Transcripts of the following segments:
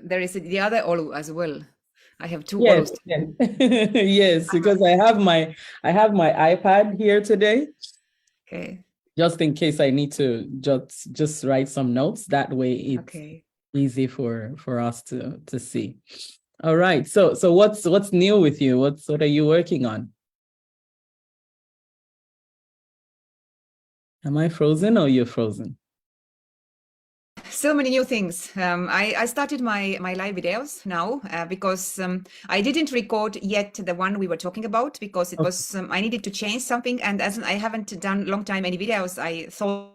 there is the other Olu as well. I have two Yes, Olus. yes. Yes, because I have my iPad here today, Okay. just in case I need to just write some notes. That way it's Okay. easy for us to see. All right. So what's new with you? What are you working on? Am I frozen or you're frozen? So many new things. I started my live videos now because I didn't record yet the one we were talking about because it was I needed to change something, and as I haven't done long time any videos, I thought.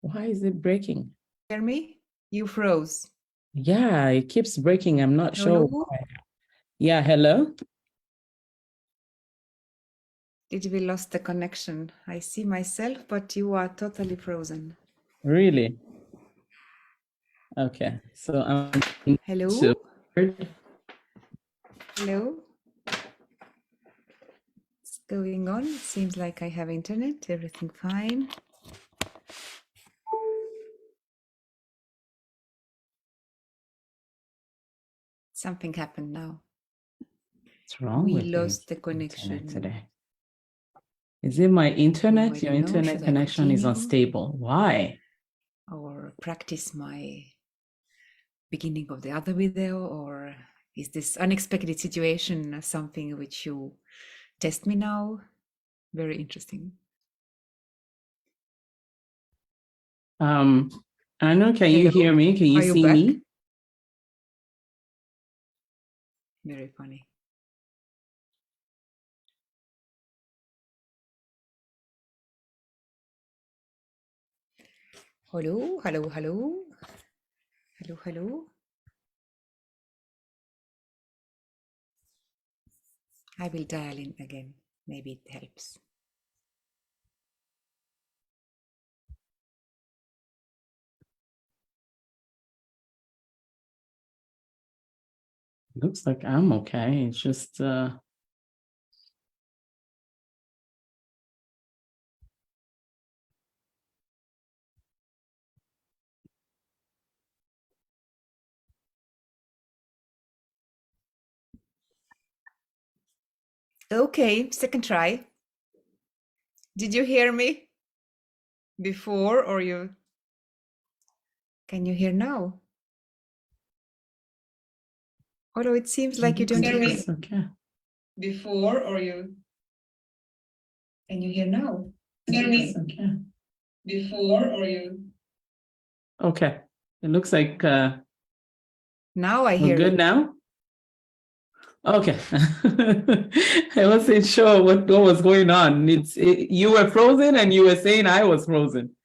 Why is it breaking? Hear me? You froze. Yeah, it keeps breaking. I'm not sure Hello? why. Yeah, hello? Did we lost the connection? I see myself, but you are totally frozen. Really? Okay. So I'm Hello? Hello? What's going on? It seems like I have internet. Everything fine. Something happened now. What's wrong We with lost the the connection internet today? Is it my internet? I Your don't know. internet Should I connection is continue? unstable. Why? Or practice my beginning of the other video? Or is this unexpected situation something which you test me now? Very interesting. Anu, can you hear me? Can you see me? Very funny. Hello, hello, hello. Hello, hello. I will dial in again. Maybe it helps. Looks like I'm okay. It's just Okay, second try. Did you hear me before or you? Can you hear now? Although it seems like you don't hear me okay. before or you? Can you hear now? Hear me Okay. before or you? Okay. It looks like Now I we're hear good you. now. Okay. I wasn't sure what was going on. You were frozen and you were saying I was frozen.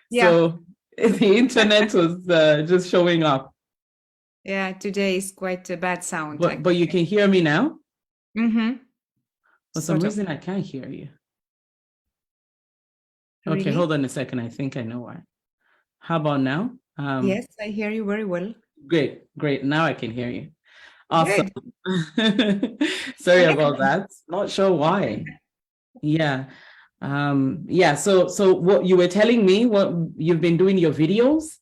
Yeah. So the internet was just showing up. Yeah, today is quite a bad sound. But you can hear me now? Mm-hmm. For some reason, I can't hear you. Okay, Really? hold on a second. I think I know why. How about now? Yes, I hear you very well. Great, great. Now I can hear you. Awesome. Good. Sorry about that. Not sure why. Yeah. Yeah, so what you were telling me, what you've been doing your videos?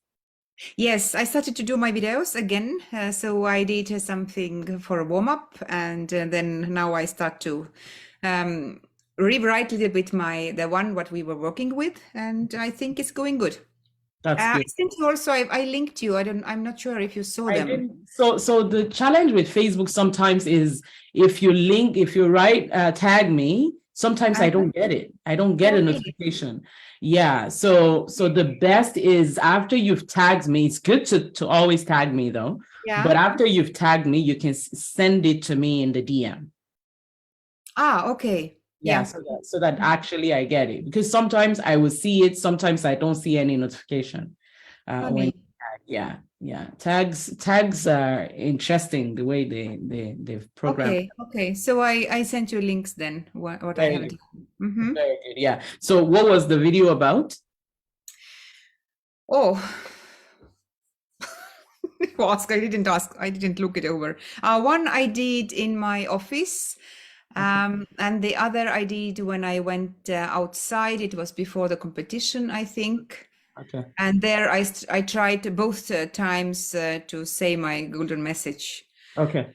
Yes, I started to do my videos again. So I did something for a warm up, and then now I start to rewrite a little bit the one what we were working with, and I think it's going good. That's I good. sent you also. I linked you. I'm not sure if you saw I them. didn't. So the challenge with Facebook sometimes is if you write tag me, sometimes I don't get it. I don't get a notification. Yeah. So the best is after you've tagged me, it's good to always tag me though. Yeah. But after you've tagged me, you can send it to me in the DM. Okay. Yeah, so that actually I get it, because sometimes I will see it, sometimes I don't see any notification. When yeah, tags are interesting the way they've programmed. Okay. So I sent you links then. What I have done. Mm-hmm. Very good. Yeah. So what was the video about? Oh. Ask. I didn't ask. I didn't look it over. One I did in my office. And the other I did when I went outside. It was before the competition, I think. Okay. And there I tried both times to say my golden message. Okay.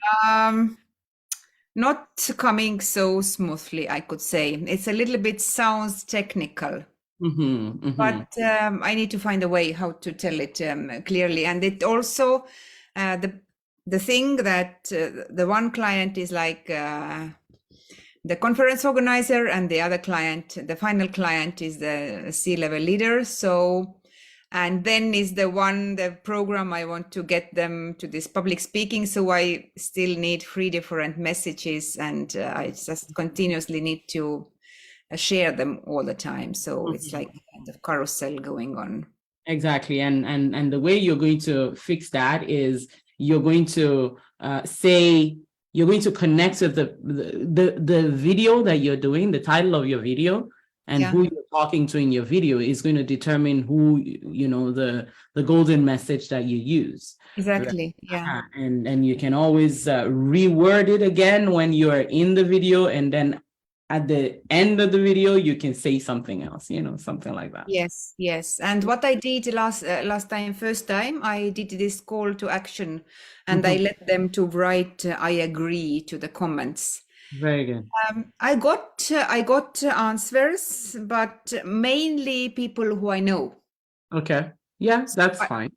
Not coming so smoothly, I could say. It's a little bit sounds technical, but I need to find a way how to tell it clearly. And it also, the thing that the one client is like the conference organizer, and the other client, the final client, is the C-level leader. So, and then is the program I want to get them to this public speaking. So I still need 3 different messages, and I just continuously need to share them all the time. So it's like a kind of carousel going on. Exactly. And the way you're going to fix that is you're going to say, you're going to connect with the video that you're doing, the title of your video, and who you're talking to in your video is going to determine who, you know, the golden message that you use. Exactly. Yeah. And you can always reword it again when you're in the video, and then at the end of the video you can say something else, you know, something like that. Yes. And what I did first time, I did this call to action, and I let them to write I agree to the comments. Very good. I got answers, but mainly people who I know. Okay. Yes, that's fine.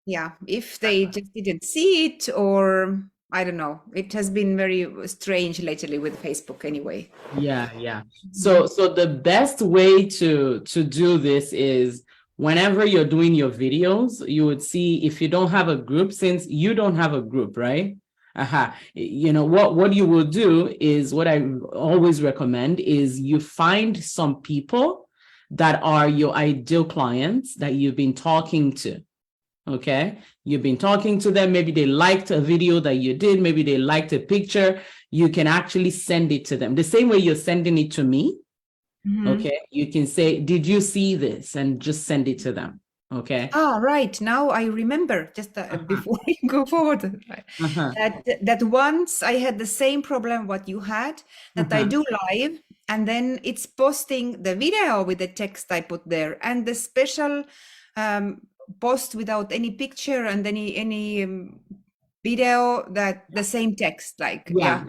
Yeah, if they just didn't see it, or I don't know. It has been very strange lately with Facebook anyway. Yeah. So the best way to do this is whenever you're doing your videos, you would see if you don't have a group, since you don't have a group, right? You know, what you will do is, what I always recommend is you find some people that are your ideal clients that you've been talking to. Okay, you've been talking to them. Maybe they liked a video that you did. Maybe they liked a picture. You can actually send it to them the same way you're sending it to me. Okay, you can say, did you see this? And just send it to them. Okay. Right. Now I remember, just before you go forward, that once I had the same problem what you had, that I do live, and then it's posting the video with the text I put there, and the special post without any picture and any video, that the same text, like yeah.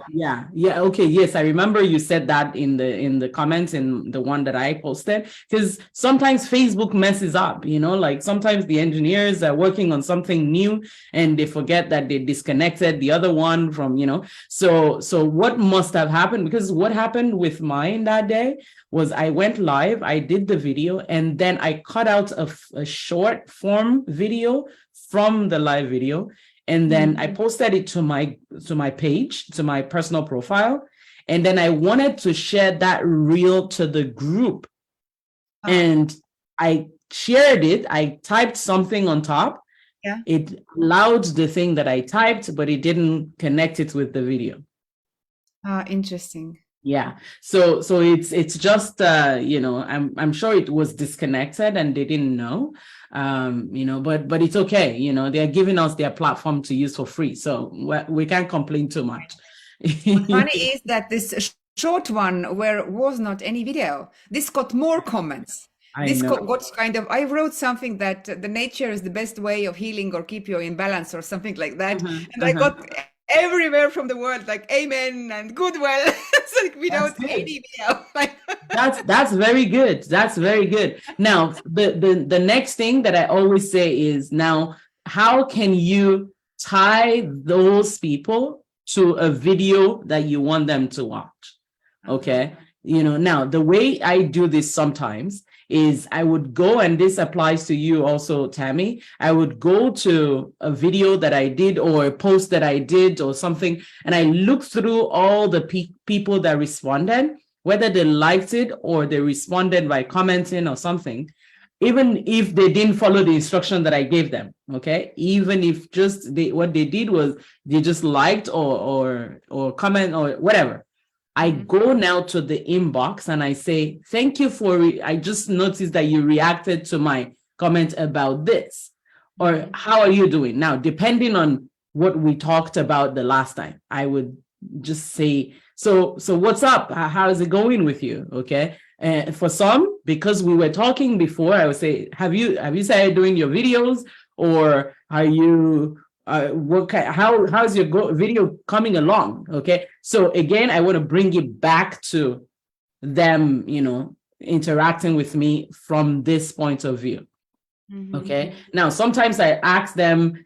Okay, yes, I remember you said that in the comments in the one that I posted, because sometimes Facebook messes up, you know, like sometimes the engineers are working on something new and they forget that they disconnected the other one from, you know, so what must have happened, because what happened with mine that day was I went live, I did the video, and then I cut out a short form video from the live video. And then I posted it to my page, to my personal profile. And then I wanted to share that reel to the group. And I shared it. I typed something on top. Yeah. It allowed the thing that I typed, but it didn't connect it with the video. Interesting. Yeah. So it's just you know, I'm sure it was disconnected and they didn't know. You know, but it's okay, you know, they're giving us their platform to use for free, so we can't complain too much. What's funny is that this short one, where was not any video, this got more comments. Got kind of, I wrote something that the nature is the best way of healing or keep you in balance or something like that, and I got everywhere from the world like amen and goodwill. It's like without any video. That's very good. That's very good. Now the next thing that I always say is, now how can you tie those people to a video that you want them to watch? Okay, you know, now the way I do this sometimes is I would go, and this applies to you also, Tammy, I would go to a video that I did or a post that I did or something, and I look through all the people that responded, whether they liked it or they responded by commenting or something, even if they didn't follow the instruction that I gave them, okay? Even if just what they did was they just liked or comment or whatever. I go now to the inbox and I say, thank you I just noticed that you reacted to my comment about this, or how are you doing? Now, depending on what we talked about the last time, I would just say, so what's up? How is it going with you? Okay. And for some, because we were talking before, I would say, have you started doing your videos, or are you how's your video coming along? Okay, so again, I want to bring it back to them, interacting with me from this point of view. Okay, now sometimes I ask them,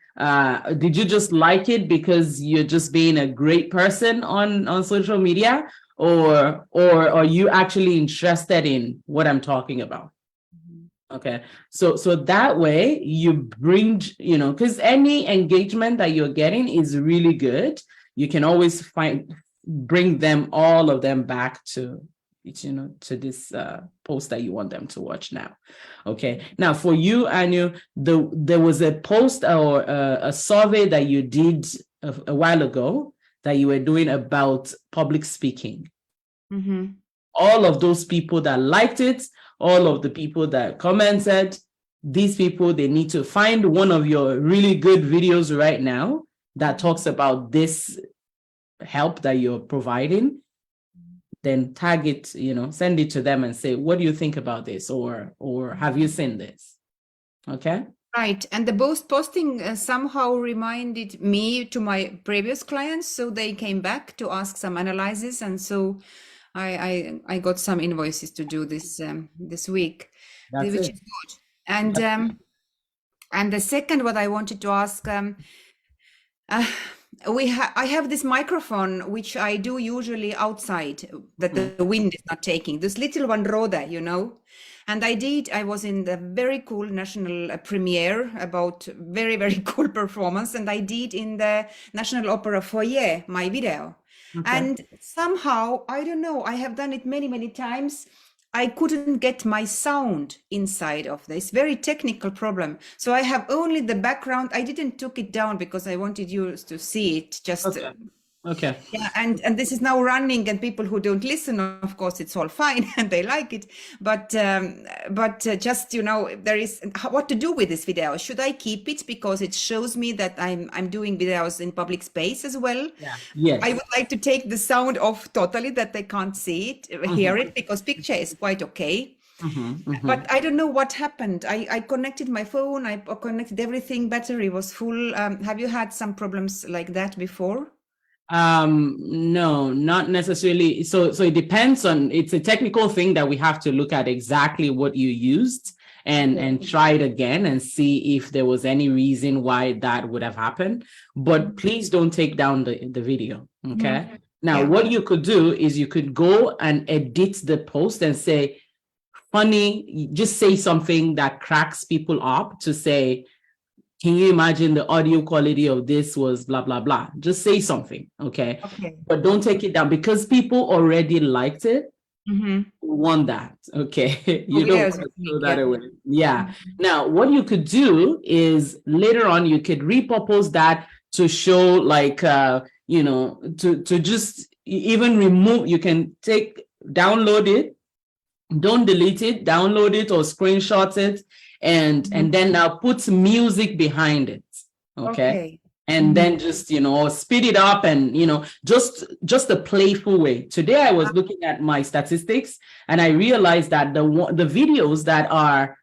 did you just like it because you're just being a great person on social media, or are you actually interested in what I'm talking about? Okay, so that way you bring, because any engagement that you're getting is really good. You can always bring them, all of them, back to this post that you want them to watch now. Okay, now for you, Anu, there was a post or a survey that you did a while ago that you were doing about public speaking. All of those people that liked it, all of the people that commented, these people, they need to find one of your really good videos right now that talks about this help that you're providing. Then tag it, send it to them and say, what do you think about this? Or have you seen this? Okay. Right. And the posting somehow reminded me to my previous clients. So they came back to ask some analysis. And so I got some invoices to do this this week, which is good. And and the second, what I wanted to ask, I have this microphone which I do usually outside, that the wind is not taking. This little one, Rode, and I was in the very cool national premiere about very, very cool performance, and I did in the National Opera foyer my video. Okay. And somehow, I don't know, I have done it many, many times. I couldn't get my sound inside of this very technical problem. So I have only the background. I didn't took it down because I wanted you to see it just. Okay. Yeah, and this is now running, and people who don't listen, of course, it's all fine and they like it. But just there is what to do with this video. Should I keep it because it shows me that I'm doing videos in public space as well? Yeah. Yes. I would like to take the sound off totally, that they can't see it, hear it, because picture is quite okay. But I don't know what happened. I connected my phone. I connected everything. Battery was full. Have you had some problems like that before? No, not necessarily. So it depends on, it's a technical thing that we have to look at exactly what you used and try it again and see if there was any reason why that would have happened. But please don't take down the video. Okay. Now, what you could do is you could go and edit the post and say, funny, just say something that cracks people up, to say, can you imagine the audio quality of this was blah, blah, blah. Just say something, okay? But don't take it down, because people already liked it. You want that, okay? You don't want to throw that away. Yeah. Now, what you could do is later on, you could repurpose that to show to just even remove, you can download it, don't delete it, download it or screenshot it, and then now put music behind it. Okay. And then just speed it up, and just a playful way. Today I was looking at my statistics, and I realized that the videos that are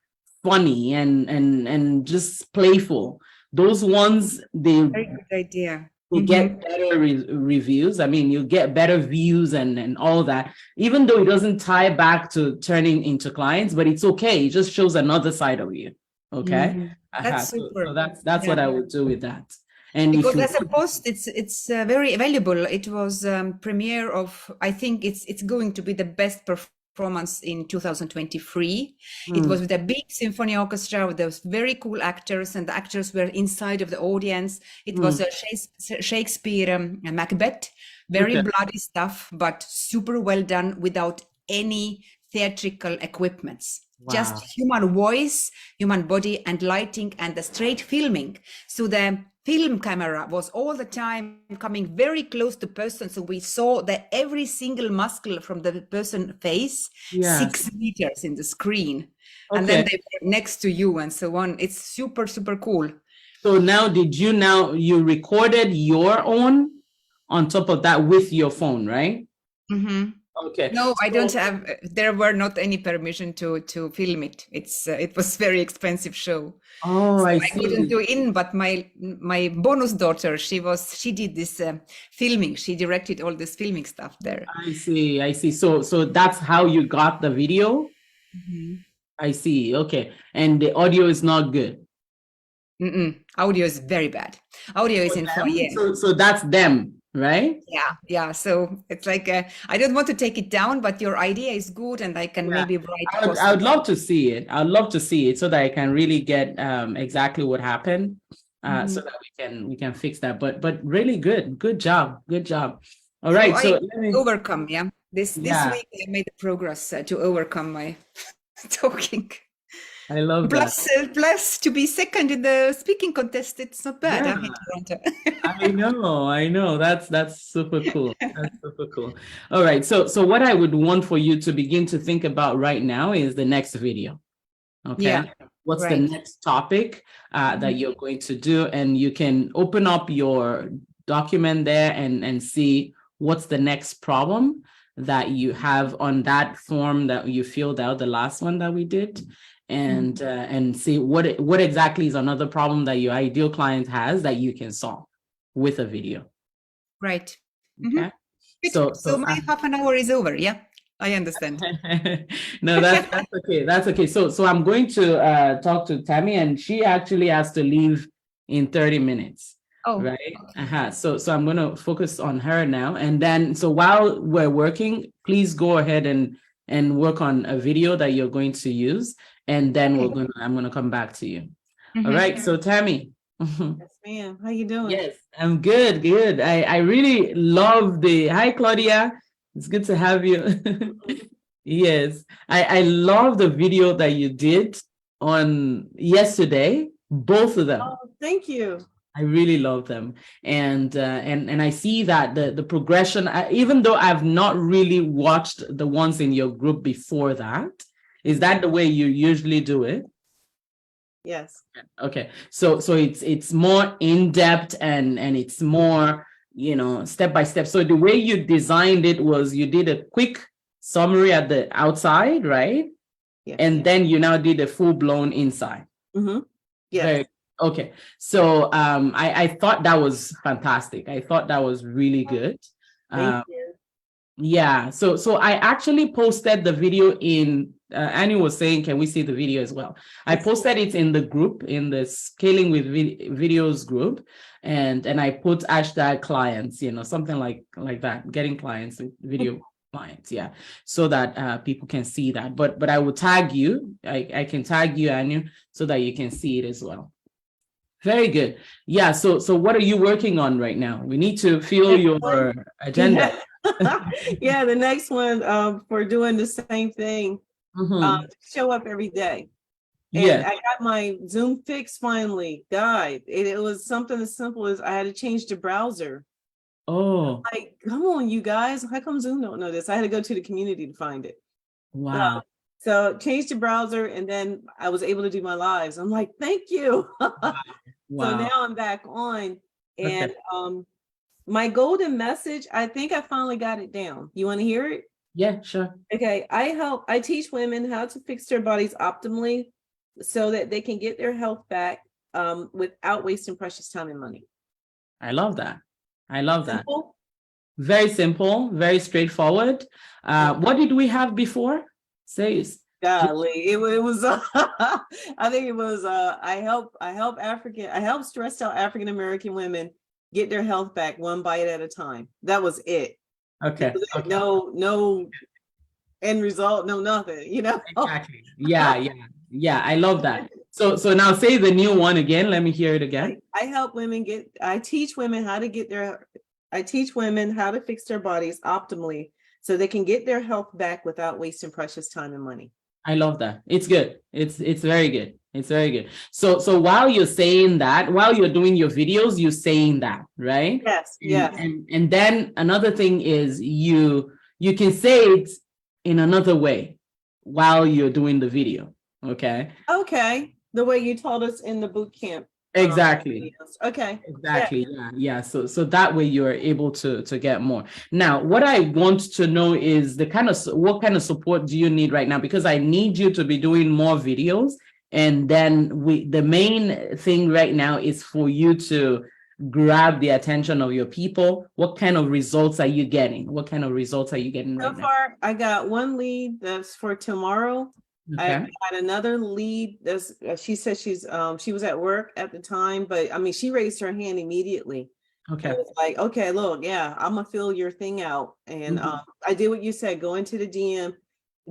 funny and just playful, those ones, very good idea. You get better reviews. I mean, you get better views and all that, even though it doesn't tie back to turning into clients, but it's okay. It just shows another side of you. Okay. That's super. So that's what I would do with that. And because as a post, it's very valuable. It was premiere of, I think it's going to be the best performance in 2023. It was with a big symphony orchestra with those very cool actors, and the actors were inside of the audience. It was a Shakespeare Macbeth, very bloody stuff, but super well done without any theatrical equipments. Just human voice, human body, and lighting, and the straight filming. So the film camera was all the time coming very close to person, so we saw that every single muscle from the person's face, 6 meters in the screen, and then they were next to you and so on. It's super, super cool. So now, you recorded your own on top of that with your phone, right? Okay. No, I So- don't have. There were not any permission to film it. It was very expensive show. Oh, So I I couldn't see. do in, but my bonus daughter, she did this filming. She directed all this filming stuff there. I see. I see. So that's how you got the video? Mhm. I see. Okay. And the audio is not good. Audio is very bad. Audio is For in them? Foyer. So that's them, right? Yeah. So it's like I don't want to take it down, but your idea is good, and I can Yeah. maybe write. I would love to see it. I'd love to see it so that I can really get exactly what happened, so that we can fix that. But really good. Good job. Good job. All right. I So let me, overcome. Yeah. This Yeah. week I made progress to overcome my talking. I love that. Plus to be second in the speaking contest, it's not bad. Yeah. In Toronto. I know. That's super cool. That's super cool. All right. So what I would want for you to begin to think about right now is the next video. Okay. Yeah, What's the right. next topic that you're going to do? And you can open up your document there and see what's the next problem that you have on that form that you filled out, the last one that we did. And see what exactly is another problem that your ideal client has that you can solve with a video. Right. Okay. Good. So my half an hour is over. Yeah, I understand. No, that's okay. That's okay. So I'm going to talk to Tammy, and she actually has to leave in 30 minutes. Oh, right. So I'm going to focus on her now, and then so while we're working, please go ahead and work on a video that you're going to use, and then I'm gonna come back to you. All right. So Tammy. Yes, ma'am. How you doing? Yes, I'm good. Good. I really love hi, Claudia. It's good to have you. Yes, I love the video that you did on yesterday. Both of them. Oh, thank you. I really love them, and I see that the progression. Even though I've not really watched the ones in your group before that, is that the way you usually do it? Yes. Okay, so it's more in depth and it's more step by step. So the way you designed it was you did a quick summary at the outside, right? Yes. And then you now did a full blown inside. Mm-hmm. Yes. Okay, so I thought that was fantastic. I thought that was really good. Thank you. Yeah, so I actually posted the video in Annie was saying, can we see the video as well? I posted it in the group, in the Scaling with Videos group, and I put hashtag clients, something like that, getting clients, video clients, yeah, so that people can see that. But I will tag you. I can tag you, Annie, so that you can see it as well. Very good. Yeah. So what are you working on right now? We need to fill your agenda. Yeah, the next one for doing the same thing. Show up every day. And I got my Zoom fix finally. God, it was something as simple as I had to change the browser. Oh, Like, come on, you guys. How come Zoom don't know this? I had to go to the community to find it. wow. So changed the browser, and then I was able to do my lives. I'm like, thank you. Wow. So now I'm back on, and my golden message, I think I finally got it down. You want to hear it? Yeah, sure. Okay, I teach women how to fix their bodies optimally so that they can get their health back without wasting precious time and money. I love that. I love that. Simple? Very simple, very straightforward. What did we have before? Say it. Golly, it was I think it was I help stressed out African American women get their health back one bite at a time. That was it. Okay. No end result, no nothing, Exactly. Yeah. I love that. So now say the new one again. Let me hear it again. I teach women how to fix their bodies optimally so they can get their health back without wasting precious time and money. I love that. It's good. It's very good. It's very good. So while you're saying that, while you're doing your videos, you're saying that, right? Yes. And then another thing is you can say it in another way while you're doing the video. Okay. Okay. The way you taught us in the boot camp. Exactly. Okay. Exactly. Yeah. So that way you're able to get more. Now, what I want to know is the kind of what kind of support do you need right now? Because I need you to be doing more videos. And then the main thing right now is for you to grab the attention of your people. What kind of results are you getting? What kind of results are you getting So right now? far, I got one lead that's for tomorrow. I Okay. got another lead that's, she said she was at work at the time, but I mean, she raised her hand immediately. Okay. And it's like, okay, look, yeah, I'm gonna fill your thing out. And Mhm. I did what you said, go into the DM,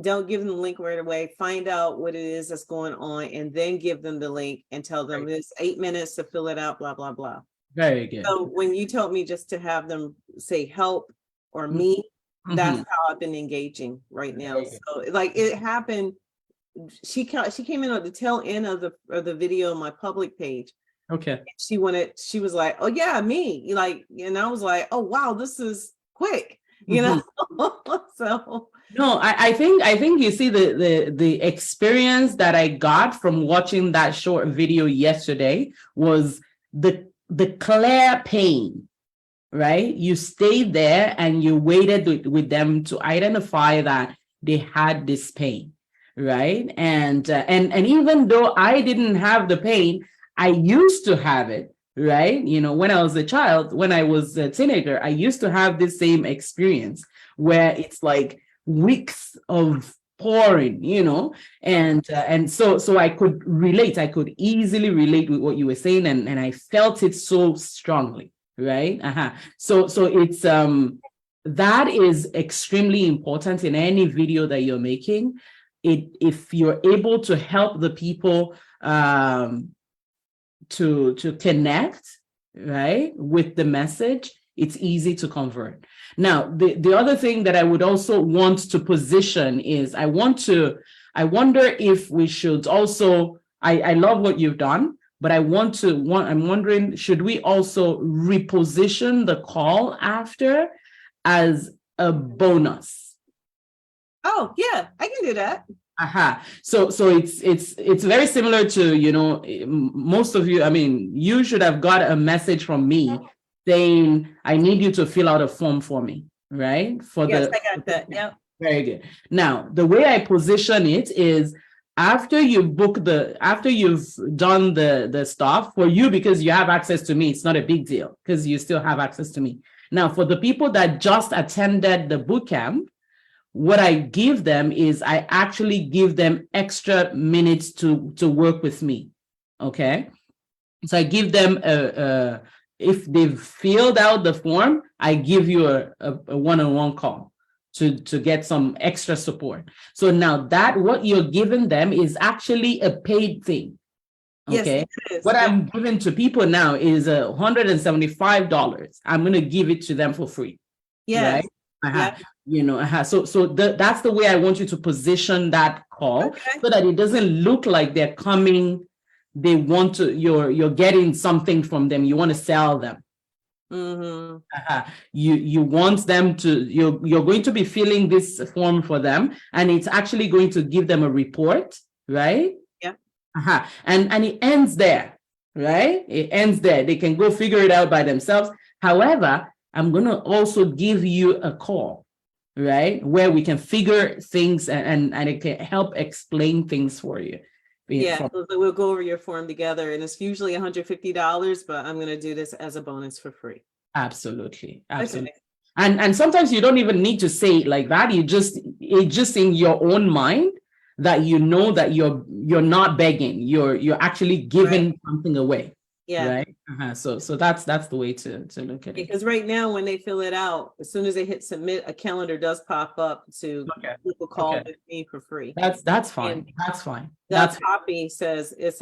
don't give them the link right away, find out what it is that's going on, and then give them the link and tell them Right. it's 8 minutes to fill it out, blah, blah, blah. Very good. So when you told me just to have them say help or Mhm. me, that's Mhm. how I've been engaging right now. Very good. So like it happened, she came in at the tail end of the video on my public page. Okay. She was like, oh yeah, me. Like, and I was like, oh wow, this is quick, you know. So No, I think you see the experience that I got from watching that short video yesterday was the clear pain, right? You stayed there and you waited with them to identify that they had this pain, right? And even though I didn't have the pain, I used to have it, right? You know, when I was a child, when I was a teenager, I used to have this same experience where it's like weeks of pouring, you know, and so I could relate. I could easily relate with what you were saying, and I felt it so strongly, right? So it's that is extremely important in any video that you're making. If you're able to help the people to connect, right, with the message, it's easy to convert. Now, the other thing that I would also want to position is I wonder if we should also, I love what you've done, but I'm wondering, should we also reposition the call after as a bonus? oh yeah, I can do that. So it's very similar to, you know, most of you, I mean, you should have got a message from me saying, I need you to fill out a form for me, right? Yes, I got that. Yep. Very good. Now, the way I position it is after you've done the stuff for you, because you have access to me, it's not a big deal because you still have access to me. Now, for the people that just attended the bootcamp, what I give them is I actually give them extra minutes to work with me. Okay. So I give them if they've filled out the form, I give you a one-on-one call to get some extra support. So now that what you're giving them is actually a paid thing. Okay. Yes, what I'm giving to people now is $175. I'm going to give it to them for free. yes. Right? Yeah. You know, so that's the way I want you to position that call, Okay. so that it doesn't look like they're coming, they want to, you're getting something from them, you want to sell them. You want them to, you're going to be filling this form for them, and it's actually going to give them a report, right? Yeah. And it ends there, right? It ends there. They can go figure it out by themselves. However, I'm going to also give you a call, right, where we can figure things and it can help explain things for you. Yeah, we'll go over your form together, and it's usually $150, but I'm going to do this as a bonus for free. Absolutely. Okay. And sometimes you don't even need to say it like that. It's just in your own mind that you know that you're not begging. You're actually giving something away. Yeah. Right. So that's the way to look at it. Because right now, when they fill it out, as soon as they hit submit, a calendar does pop up to people call with me for free. That's fine. And that's fine. That copy says it's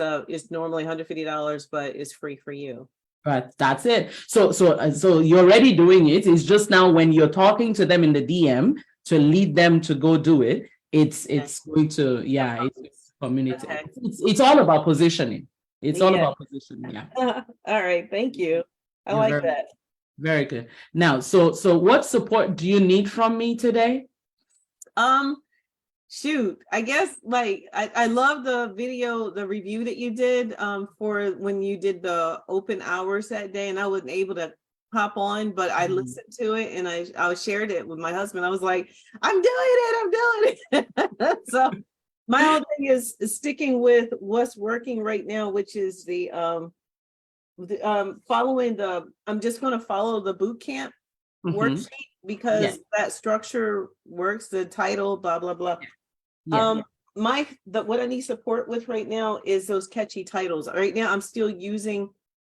normally $150, but it's free for you. But that's it. So you're already doing it. It's just now when you're talking to them in the DM to lead them to go do it, it's going to, it's community. Okay. It's all about positioning. It's all about positioning. Yeah. All right. Thank you. I like that. Very good. Now, so what support do you need from me today? shoot, I guess like I love the video, the review that you did for when you did the open hours that day, and I wasn't able to hop on, but I listened to it and I shared it with my husband. I was like, I'm doing it. So my whole thing is sticking with what's working right now, which is the following I'm just going to follow the boot camp worksheet because that structure works, the title, blah, blah, blah. What I need support with right now is those catchy titles. Right now, I'm still using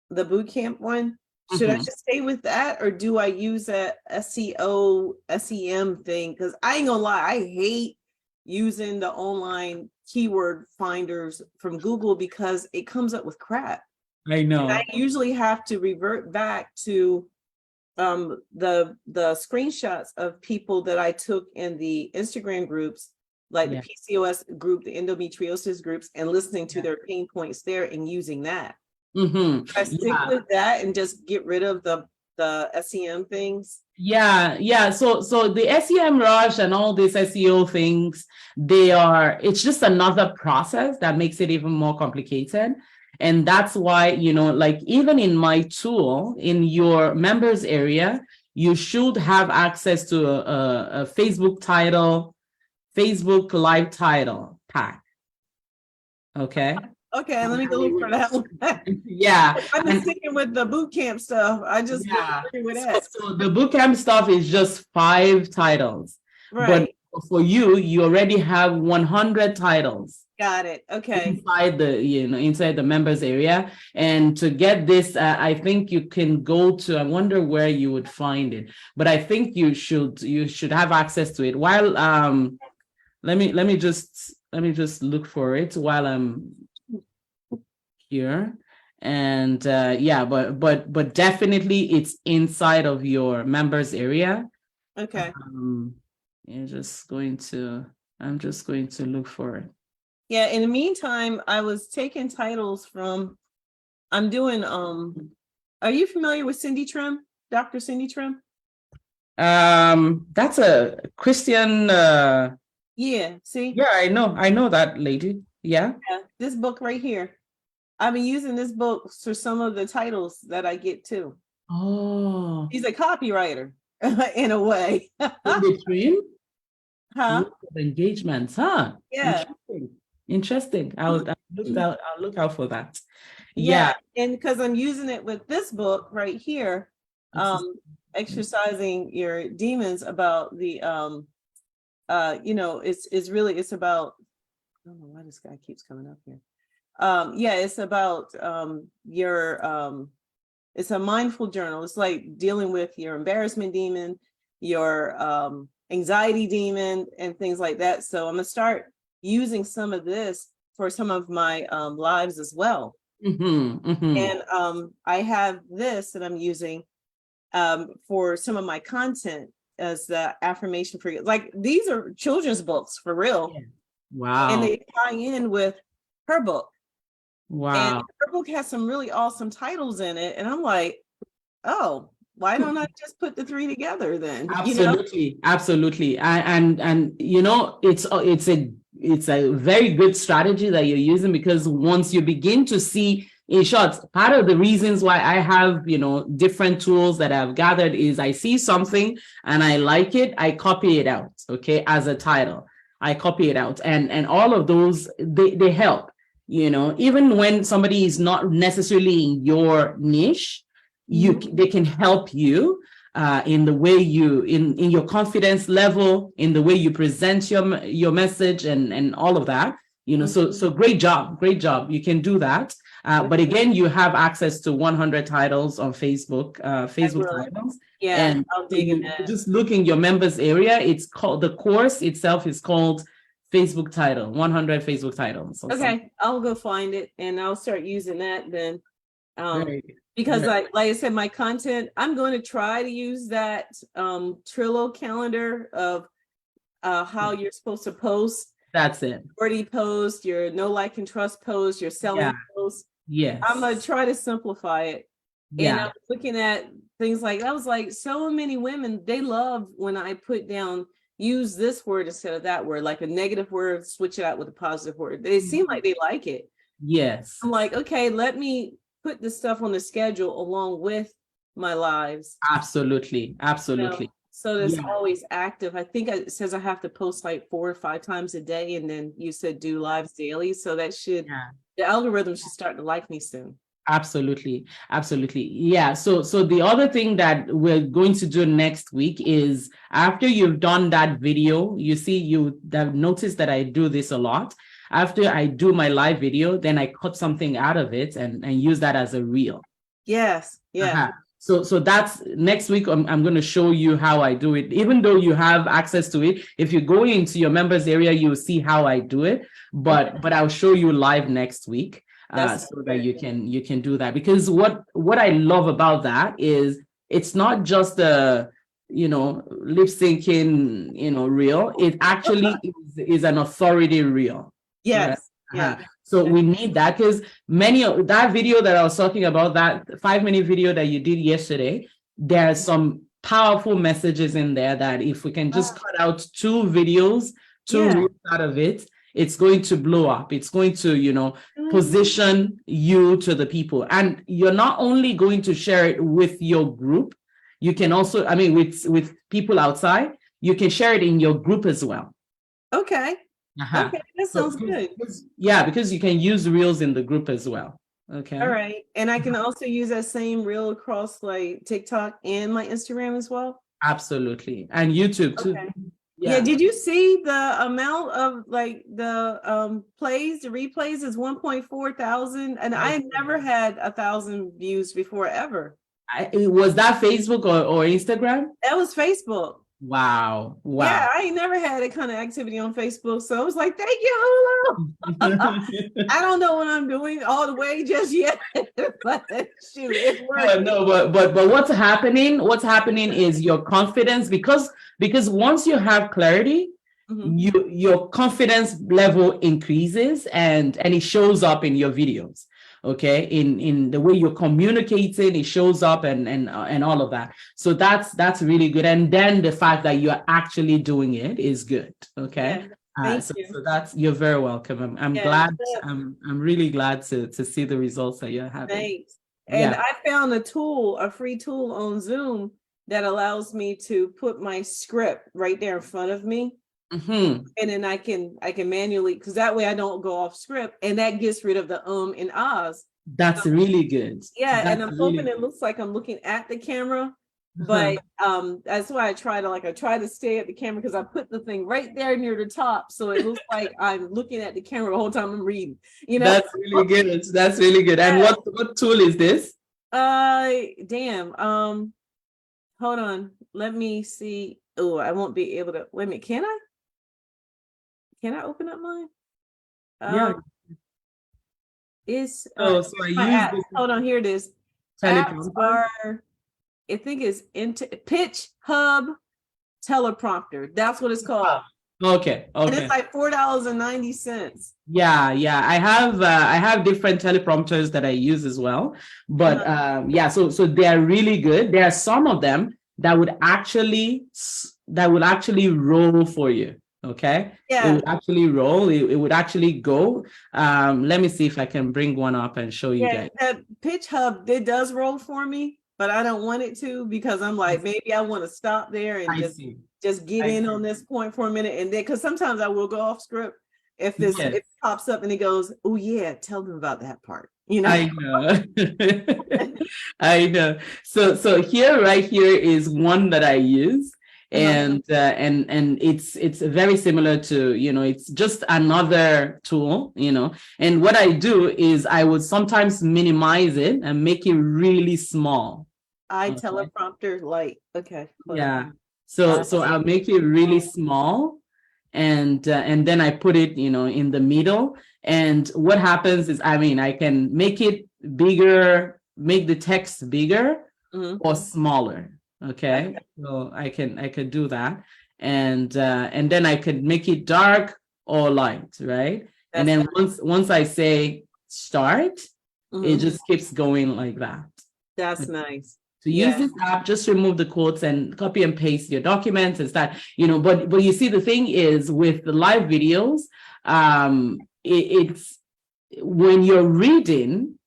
the boot camp one. Should I just stay with that, or do I use that SEO, SEM thing? Because I ain't gonna lie, I hate using the online keyword finders from Google because it comes up with crap. I know. And I usually have to revert back to the screenshots of people that I took in the Instagram groups, like the PCOS group, the endometriosis groups, and listening to their pain points there and using that. I stick with that and just get rid of the SEM things. So the SEM rush and all these SEO things, it's just another process that makes it even more complicated. And that's why, like even in my tool, in your members area, you should have access to a Facebook title, Facebook live title pack. Okay. Okay, let me go look for that one. I've been sticking with the boot camp stuff. I just with that. So the boot camp stuff is just 5 titles. Right. But for you already have 100 titles. Got it. Okay. Inside the members area. And to get this, I think you can go to, I wonder where you would find it, but I think you should have access to it. While let me just look for it while I'm here. And but definitely it's inside of your members area. Okay. I'm just going to look for it. Yeah, in the meantime, I was taking titles from, I'm doing, are you familiar with Cindy Trim, Dr. Cindy Trim? That's a Christian. Yeah, see? Yeah, I know that lady. Yeah. This book right here. I've been using this book for some of the titles that I get too. Oh. He's a copywriter in a way. Cindy Trim? Huh? Engagements, huh? Yeah. Interesting. I'll look out for that. Yeah, and because I'm using it with this book right here, exercising your demons, about the it's about, I don't know why this guy keeps coming up here. It's about it's a mindful journal. It's like dealing with your embarrassment demon, your anxiety demon, and things like that. So I'm gonna start using some of this for some of my lives as well. And I have this that I'm using for some of my content as the affirmation for you. Like, these are children's books for real. Wow. And they tie in with her book. Wow. And her book has some really awesome titles in it. And I'm like, oh, why don't I just put the 3 together then? Absolutely. Absolutely. And it's a very good strategy that you're using, because once you begin to see, in short, part of the reasons why I have, different tools that I've gathered is I see something and I like it, I copy it out, okay, as a title. I copy it out, and all of those, they help, even when somebody is not necessarily in your niche, they can help you in the way in your confidence level, in the way you present your message, and all of that, so great job. You can do that. But again, you have access to 100 titles on Facebook titles. Yeah, and I'll dig in that. Just look in your members area. It's called, the course itself is called Facebook title, 100 Facebook titles. Okay, I'll go find it and I'll start using that then. Because like I said, my content, I'm going to try to use that Trello calendar of how you're supposed to post. That's it. Already post, your no like and trust post, your selling post. Yes. I'm going to try to simplify it. And I was looking at things like, I was like, so many women, they love when I put down, use this word instead of that word, like a negative word, switch it out with a positive word. They seem like they like it. Yes. I'm like, okay, let me put this stuff on the schedule along with my lives. Absolutely. Absolutely. So that's Yeah. always active. I think it says I have to post like 4 or 5 times a day. And then you said do lives daily. So that should, the algorithm should start to like me soon. Absolutely. Absolutely. Yeah. So the other thing that we're going to do next week is after you've done that video, you see, you have noticed that I do this a lot. After I do my live video, then I cut something out of it and use that as a reel. Yes. Yeah. So that's next week. I'm going to show you how I do it. Even though you have access to it, if you go into your members area, you'll see how I do it. But I'll show you live next week. So that you can do that, because what I love about that is it's not just a lip syncing reel. It actually is an authority reel. Yes. Right? Yeah. So we need that, because many of that video that I was talking about, that 5-minute video that you did yesterday, there are some powerful messages in there that if we can just cut out 2 videos, 2 reels out of it, it's going to blow up. It's going to, position you to the people. And you're not only going to share it with your group, you can also, with people outside, you can share it in your group as well. Okay. Okay, that sounds good. Yeah, because you can use reels in the group as well. Okay. All right. And I can also use that same reel across like TikTok and my Instagram as well? Absolutely. And YouTube too. Okay. Yeah. Did you see the amount of like the plays, the replays is 1.4 thousand, and I had never had 1,000 views before ever. Was that Facebook or Instagram? That was Facebook. Wow. Yeah, I ain't never had that kind of activity on Facebook. So I was like, thank you, Hulu. I don't know what I'm doing all the way just yet. But shoot, it's working. No, but what's happening is your confidence, because once you have clarity, your confidence level increases and it shows up in your videos. Okay, in the way you're communicating, it shows up and all of that. So that's really good. And then the fact that you're actually doing it is good. Okay. Thank you. So that's, you're very welcome. I'm glad. I'm really glad to see the results that you're having. Thanks. And I found a free tool on Zoom that allows me to put my script right there in front of me. And then I can manually, because that way I don't go off script, and that gets rid of the and ahs. That's really good. Yeah, and I'm hoping it looks like I'm looking at the camera, but that's why I try to stay at the camera, because I put the thing right there near the top, so it looks like I'm looking at the camera the whole time I'm reading. That's really good. That's really good. And what tool is this? Damn. Hold on. Let me see. Oh, I won't be able to. Wait a minute. Can I? Can I open up mine? It's so I use hold on, here it is. Apps are, I think it's Pitch Hub teleprompter. That's what it's called. Okay. And it's like $4.90. Yeah. I have different teleprompters that I use as well. But so they're really good. There are some of them that would actually roll for you. Okay. Yeah. It would actually roll. It would actually go. Let me see if I can bring one up and show you guys. That Pitch Hub, it does roll for me, but I don't want it to, because I'm like, maybe I want to stop there and just get in on this point for a minute, and then because sometimes I will go off script if it pops up and it goes, oh yeah, tell them about that part. I know. I know. So right here is one that I use. And it's very similar to, it's just another tool, and what I do is I would sometimes minimize it and make it really small. Teleprompter light. Okay. So I'll make it really small, and then I put it, in the middle. And what happens is, I can make it bigger, make the text bigger or smaller. Okay, so I can do that, and then I could make it dark or light, right? And then once I say start, it just keeps going like that. That's nice. to use this app, just remove the quotes and copy and paste your documents and start, but you see, the thing is with the live videos, it's when you're reading,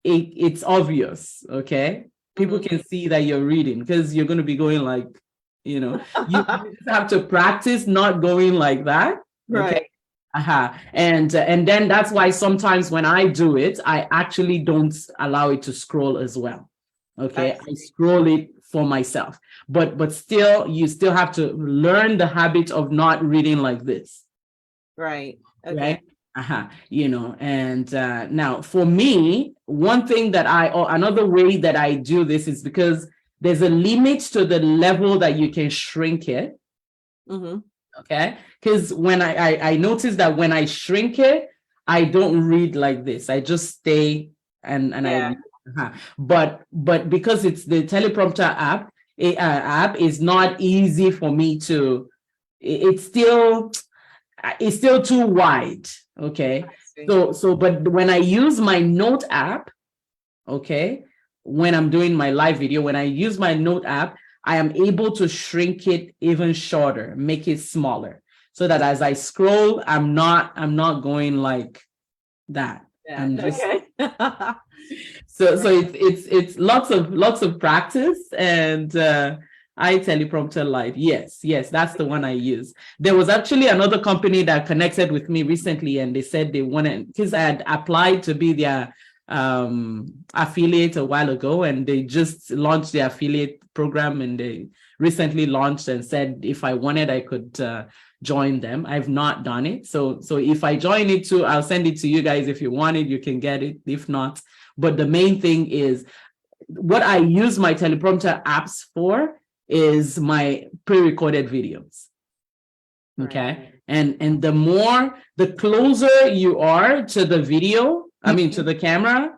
it's obvious, okay? People can see that you're reading because you're going to be going like, you just have to practice not going like that. Okay. Right. And then that's why sometimes when I do it, I actually don't allow it to scroll as well. Okay. I scroll it for myself, but still, you still have to learn the habit of not reading like this. Right. Okay. Right. And now for me, one thing that another way that I do this is because there's a limit to the level that you can shrink it. Okay. Because when I notice that when I shrink it, I don't read like this. I just stay and I but because it's the teleprompter app is not easy for me to, it's still too wide. Okay. So but when I use my note app, okay, when I'm doing my live video, when I use my note app, I am able to shrink it even shorter, make it smaller, so that as I scroll, I'm not going like that. I'm just so it's lots of practice. And iTeleprompter Live, yes, that's the one I use. There was actually another company that connected with me recently, and they said they wanted, because I had applied to be their affiliate a while ago, and they just launched their affiliate program, and they recently launched and said if I wanted, I could join them. I've not done it, so if I join it too, I'll send it to you guys. If you want it, you can get it. If not, but the main thing is what I use my teleprompter apps for is my pre-recorded videos. Okay. And the closer you are to the video, I mean, to the camera,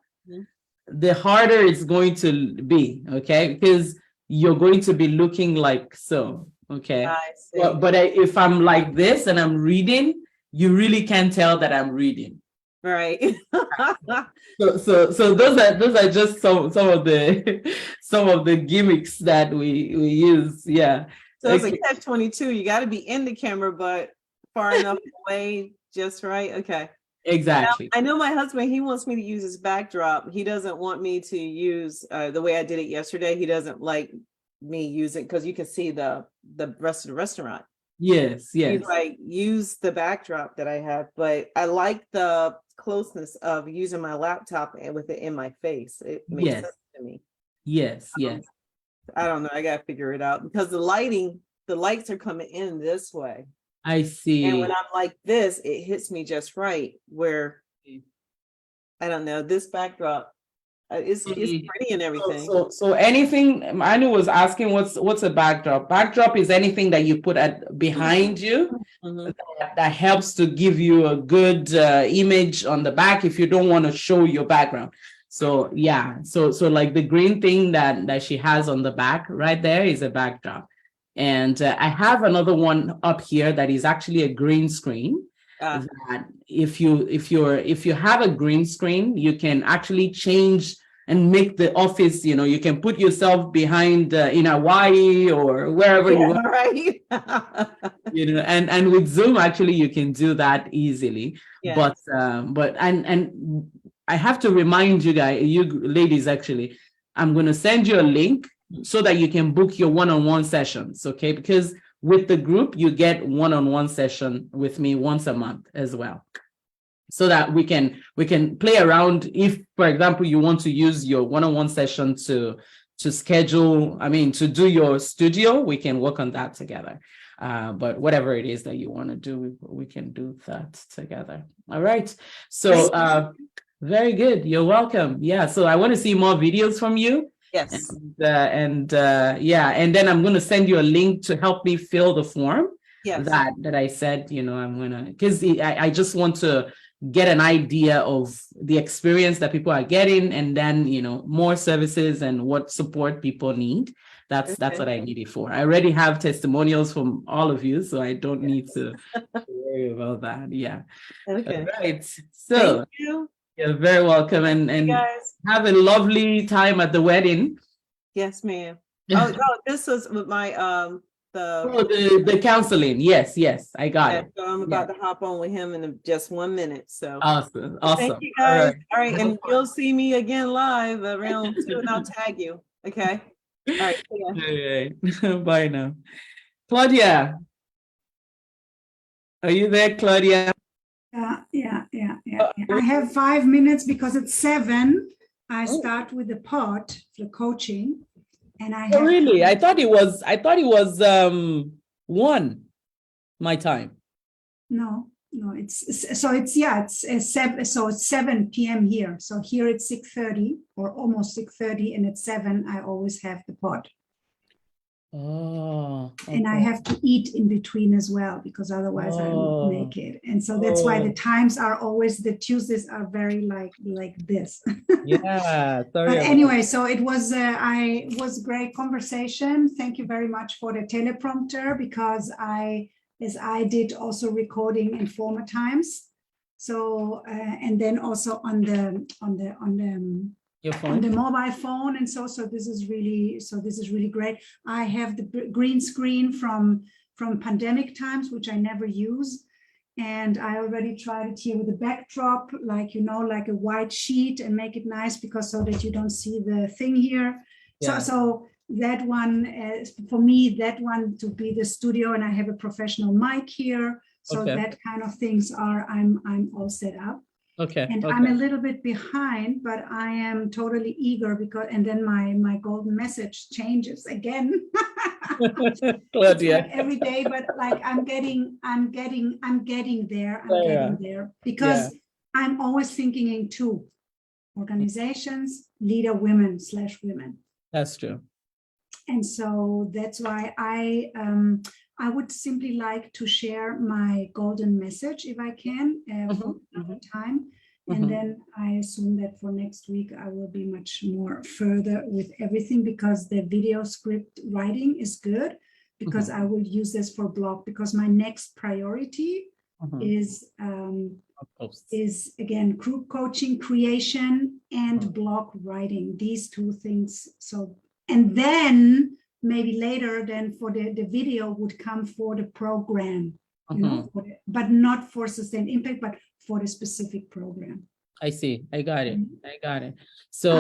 the harder it's going to be, okay? Because you're going to be looking like so, okay? But if I'm like this and I'm reading, you really can't tell that I'm reading. Right. So those are just some of the gimmicks that we use. Yeah. So it's a catch-22. You got to be in the camera, but far enough away, just right. Okay. Exactly. Now, I know my husband, he wants me to use his backdrop. He doesn't want me to use the way I did it yesterday. He doesn't like me use it because you can see the rest of the restaurant. Yes. He's like, use the backdrop that I have, but I like the closeness of using my laptop and with it in my face. It makes sense to me. Yes. I don't know. I gotta figure it out because the lights are coming in this way. I see. And when I'm like this, it hits me just right where, I don't know, this backdrop, it's pretty and everything. So anything, Manu was asking, what's a backdrop? Backdrop is anything that you put behind you that helps to give you a good image on the back if you don't want to show your background. So yeah, so like the green thing that she has on the back right there is a backdrop. And I have another one up here that is actually a green screen. That if you have a green screen, you can actually change and make the office, you can put yourself behind in Hawaii or wherever you want. Right. And with Zoom, actually, you can do that easily. Yes. But I have to remind you guys, you ladies, actually, I'm going to send you a link so that you can book your one-on-one sessions, okay? Because with the group, you get one-on-one session with me once a month as well, so that we can play around. If, for example, you want to use your one-on-one session to schedule, to do your studio, we can work on that together. But whatever it is that you want to do, we can do that together. All right. So very good. You're welcome. Yeah. So I want to see more videos from you. Yes. And then I'm going to send you a link to help me fill the form. Yes. That I said, I'm going to, because I just want to get an idea of the experience that people are getting, and then, more services and what support people need. That's what I need it for. I already have testimonials from all of you, so I don't need to worry about that. Yeah. Okay. All right. So thank you. You're very welcome, and have a lovely time at the wedding. Yes, ma'am. Oh, no, this was with my, Oh, the counseling. Yes, yes, I got yeah, it. so I'm Yeah. about to hop on with him in just 1 minute, so. Awesome, Thank awesome. you, All guys. right. All right, No and problem. you'll see me again live around 2, and I'll tag you, okay? All right, see ya. All right. Bye now. Claudia. Are you there, Claudia? Yeah. I have 5 minutes because it's 7. I start with the pot, the coaching, and I Oh, have really? I thought it was 1 my time. no, it's 7. So it's 7 p.m. here. So here it's 6:30 or almost 6:30, and at 7 I always have the pot. Oh, And I okay. have to eat in between as well because otherwise I won't make it. And so that's why the times are always, the Tuesdays are very like this. Yeah, sorry But about anyway, so it was a great conversation. Thank you very much for the teleprompter because as I did also recording in former times. So and then also on the your on phone. the mobile phone, and so this is really great. I have the green screen from pandemic times, which I never use, and I already tried it here with a backdrop, like like a white sheet, and make it nice because so that you don't see the thing here. Yeah. So that one for me, that one to be the studio, and I have a professional mic here, so Okay. that kind of things are I'm all set up. Okay. And okay. I'm a little bit behind, but I am totally eager because, and then my golden message changes again. Claudia. Like every day, but like I'm getting there. Yeah. There because I'm always thinking in 2 organizations, leader women/women. That's true. And so that's why I would simply like to share my golden message if I can for another time. And then I assume that for next week, I will be much more further with everything because the video script writing is good because I will use this for blog because my next priority is again group coaching creation and blog writing, these 2 things. So, and then maybe later then for the video would come for the program, but not for sustained impact, but for the specific program. I see. I got it. So,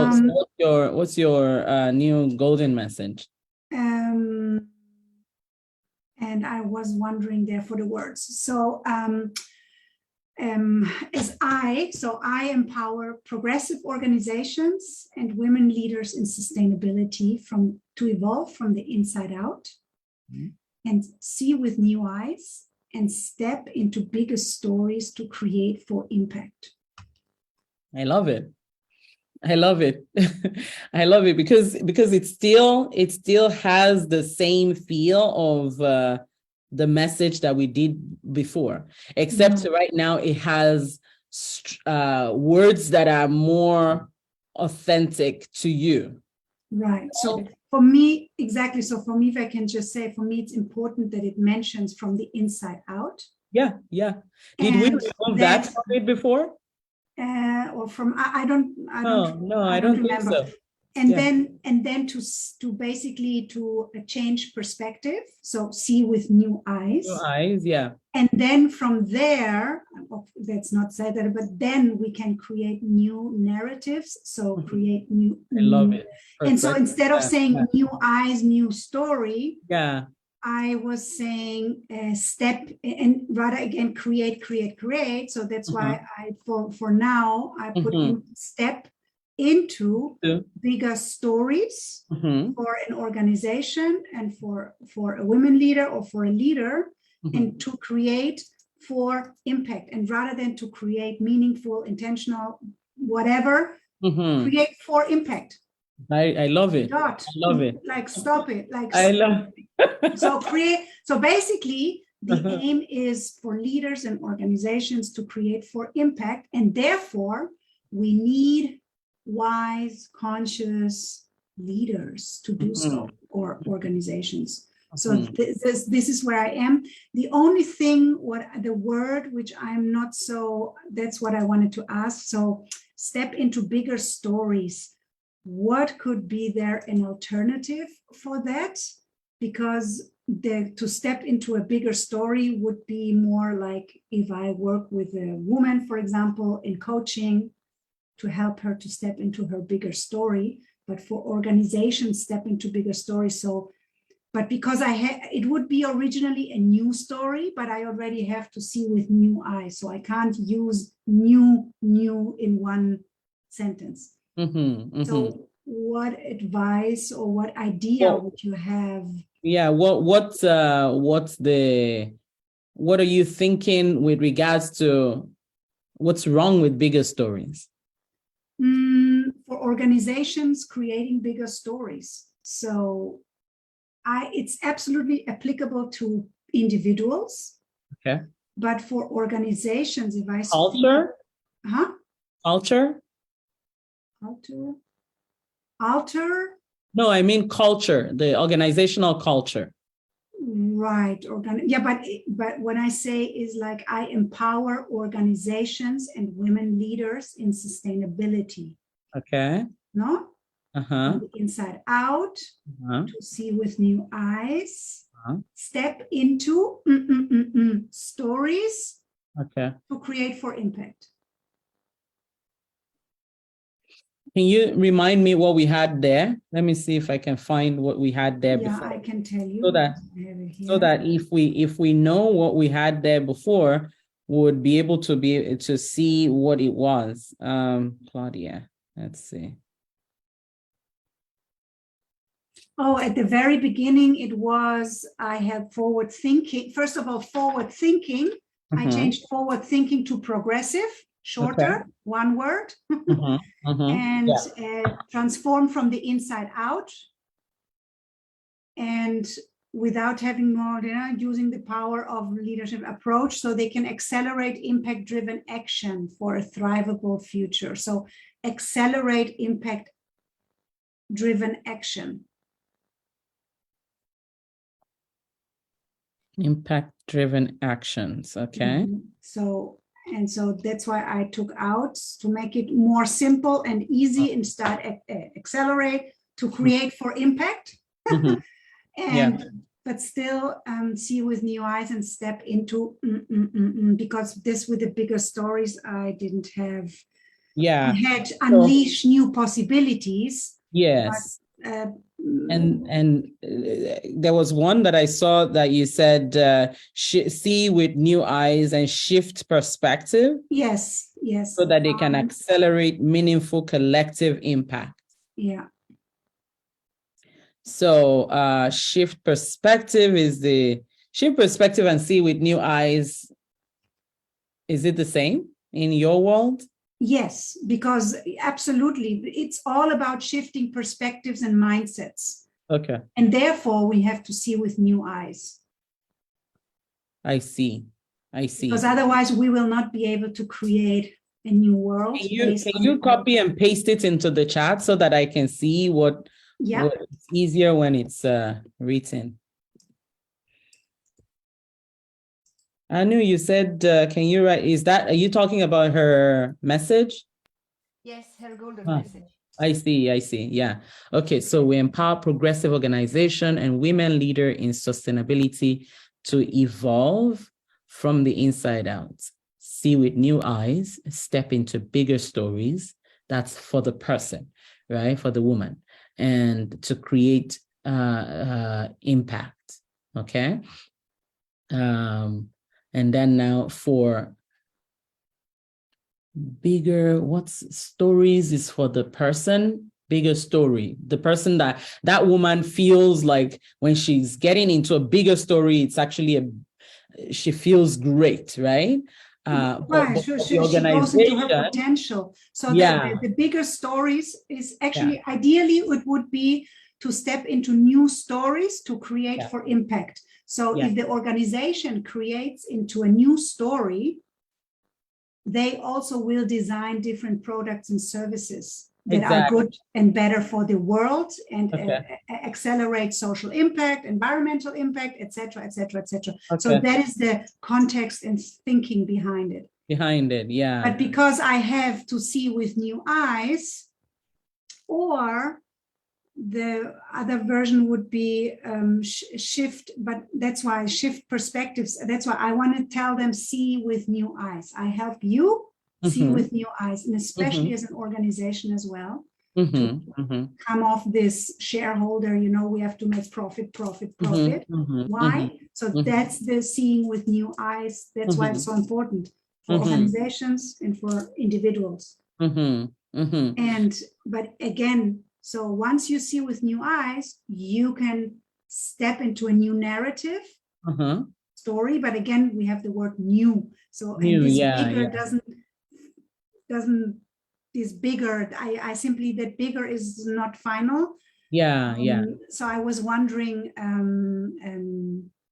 what's your new golden message? And I was wondering there for the words. So I empower progressive organizations and women leaders in sustainability to evolve from the inside out and see with new eyes and step into bigger stories to create for impact. I love it. I love it. I love it because it still has the same feel of the message that we did before, except right now it has words that are more authentic to you. Right. So for me, exactly. So for me, if I can just say, for me, it's important that it mentions from the inside out. Yeah. Did we remove that from it before? Or from I don't think remember. so. And then to basically to change perspective, so see with new eyes. New eyes, yeah. And then from there, that's not said that, but then we can create new narratives. So create new. I love it. Perfect. And so instead of saying new eyes, new story. Yeah. I was saying step and rather again create. So that's why I for now I put in step into bigger stories for an organization and for a women leader or for a leader and to create for impact, and rather than to create meaningful, intentional, whatever, create for impact. I love it. I love it. Like stop it. Like I love it. So basically the aim is for leaders and organizations to create for impact, and therefore we need wise, conscious leaders to do so, or organizations. So this is where I am. The only thing, the word which I'm not so, that's what I wanted to ask. So step into bigger stories. what could be there an alternative for that? Because to step into a bigger story would be more like if I work with a woman, for example, in coaching to help her to step into her bigger story, but for organizations step into bigger stories. So, but because it would be originally a new story, but I already have to see with new eyes. So I can't use new in one sentence. So what advice or what idea would you have? Yeah, what are you thinking with regards to what's wrong with bigger stories? For organizations creating bigger stories. So it's absolutely applicable to individuals. Okay. But for organizations, if I Culture? Culture? Alter? No, I mean culture, the organizational culture. Right. But when I say is like I empower organizations and women leaders in sustainability. Okay. No? From the inside out, to see with new eyes, step into stories to create for impact. Can you remind me what we had there? Let me see if I can find what we had there before. Yeah, I can tell you. So that if we know what we had there before, we would be able to see what it was. Claudia, let's see. Oh, at the very beginning, it was, I had forward thinking. First of all, forward thinking. I changed forward thinking to progressive, shorter, one word. And transform from the inside out. And without having more, using the power of leadership approach so they can accelerate impact-driven action for a thrivable future. So accelerate impact-driven action. Impact-driven actions, okay. So that's why I took out to make it more simple and easy and start accelerate to create for impact. But still see with new eyes and step into because this with the bigger stories I didn't have. I had unleash new possibilities. Yes. But, and there was one that I saw that you said see with new eyes and shift perspective. Yes. So that they can accelerate meaningful collective impact. Yeah. So shift perspective and see with new eyes. Is it the same in your world? Yes, because absolutely. It's all about shifting perspectives and mindsets. Okay. And therefore we have to see with new eyes. I see. Because otherwise we will not be able to create a new world. Can you copy and paste it into the chat so that I can see what's easier when it's written? Anu, you said, can you write, are you talking about her message? Yes, her golden message. I see. Yeah. Okay. So we empower progressive organization and women leader in sustainability to evolve from the inside out, see with new eyes, step into bigger stories. That's for the person, right? For the woman, and to create impact. Okay. And then now for bigger, stories is for the person, bigger story. The person that woman feels like when she's getting into a bigger story, it's actually she feels great, right? Right, she goes into her potential. So the bigger stories is actually, ideally, it would be to step into new stories to create for impact. So if the organization creates into a new story, they also will design different products and services that are good and better for the world and accelerate social impact, environmental impact, etc., etc., etc. So that is the context and thinking behind it. Yeah. But because I have to see with new eyes, or the other version would be shift, but that's why shift perspectives. That's why I want to tell them, see with new eyes. I help you see with new eyes, and especially as an organization as well. Come off this shareholder, we have to make profit. Why? So that's the seeing with new eyes. That's why it's so important for organizations and for individuals. But again, so once you see with new eyes, you can step into a new narrative story. But again, we have the word new. So New, and this yeah, bigger yeah. doesn't is bigger. I simply, that bigger is not final. Yeah, yeah. So I was wondering,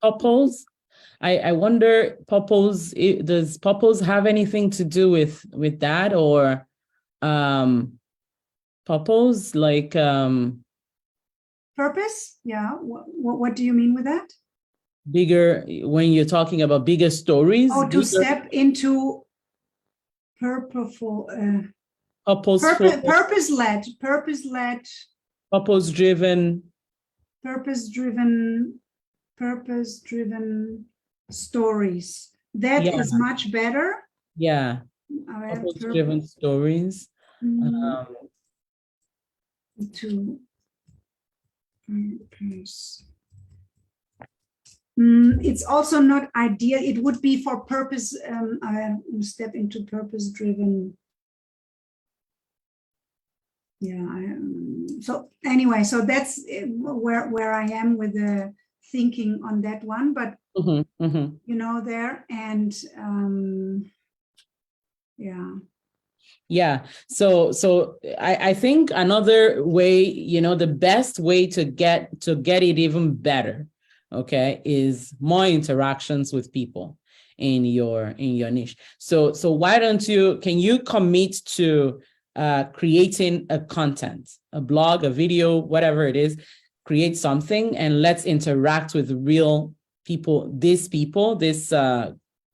Purpose. I wonder, purpose, does purpose have anything to do with that, or purpose, like purpose? Yeah. What do you mean with that? bigger, when you're talking about bigger stories? Oh, to bigger, step into purposeful, purposeful, purpose-led, purpose-driven. purpose-driven stories. That Yeah. is much better. Yeah. Purpose-driven stories. To purpose. It's also not ideal. It would be for purpose. Step into purpose-driven. Yeah. So anyway, so that's where I am with the thinking on that one. But there, and yeah. Yeah. So I think another way, the best way to get it even better, okay, is more interactions with people in your niche. So why don't can you commit to creating a content, a blog, a video, whatever it is, create something, and let's interact with real people, these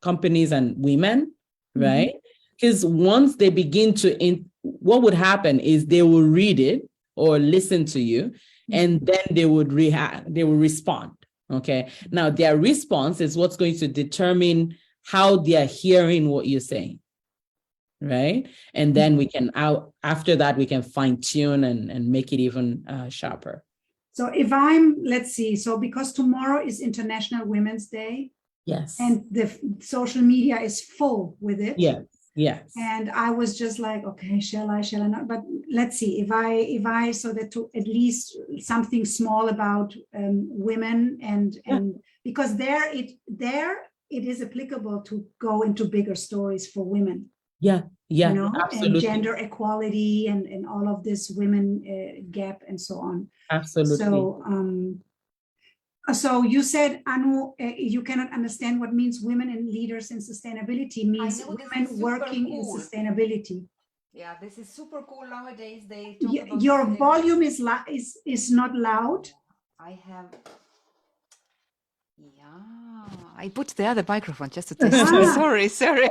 companies and women, right? Because once they begin what would happen is they will read it or listen to you, and then they would respond. Okay. Now their response is what's going to determine how they are hearing what you're saying. Right. And then after that, we can fine tune and make it even sharper. So if let's see, so because tomorrow is International Women's Day. Yes. And the social media is full with it. Yes. Yes. And I was just like, okay, shall I not? But let's see if I so that to at least something small about women and because there it is applicable to go into bigger stories for women. Yeah. Yeah. Absolutely. And gender equality and all of this women gap and so on. Absolutely. So you said, Anu, you cannot understand what means women and leaders in sustainability means women working in sustainability. Yeah, this is super cool nowadays. They talk about your volume is not loud. I have. Yeah, I put the other microphone just to test. Sorry.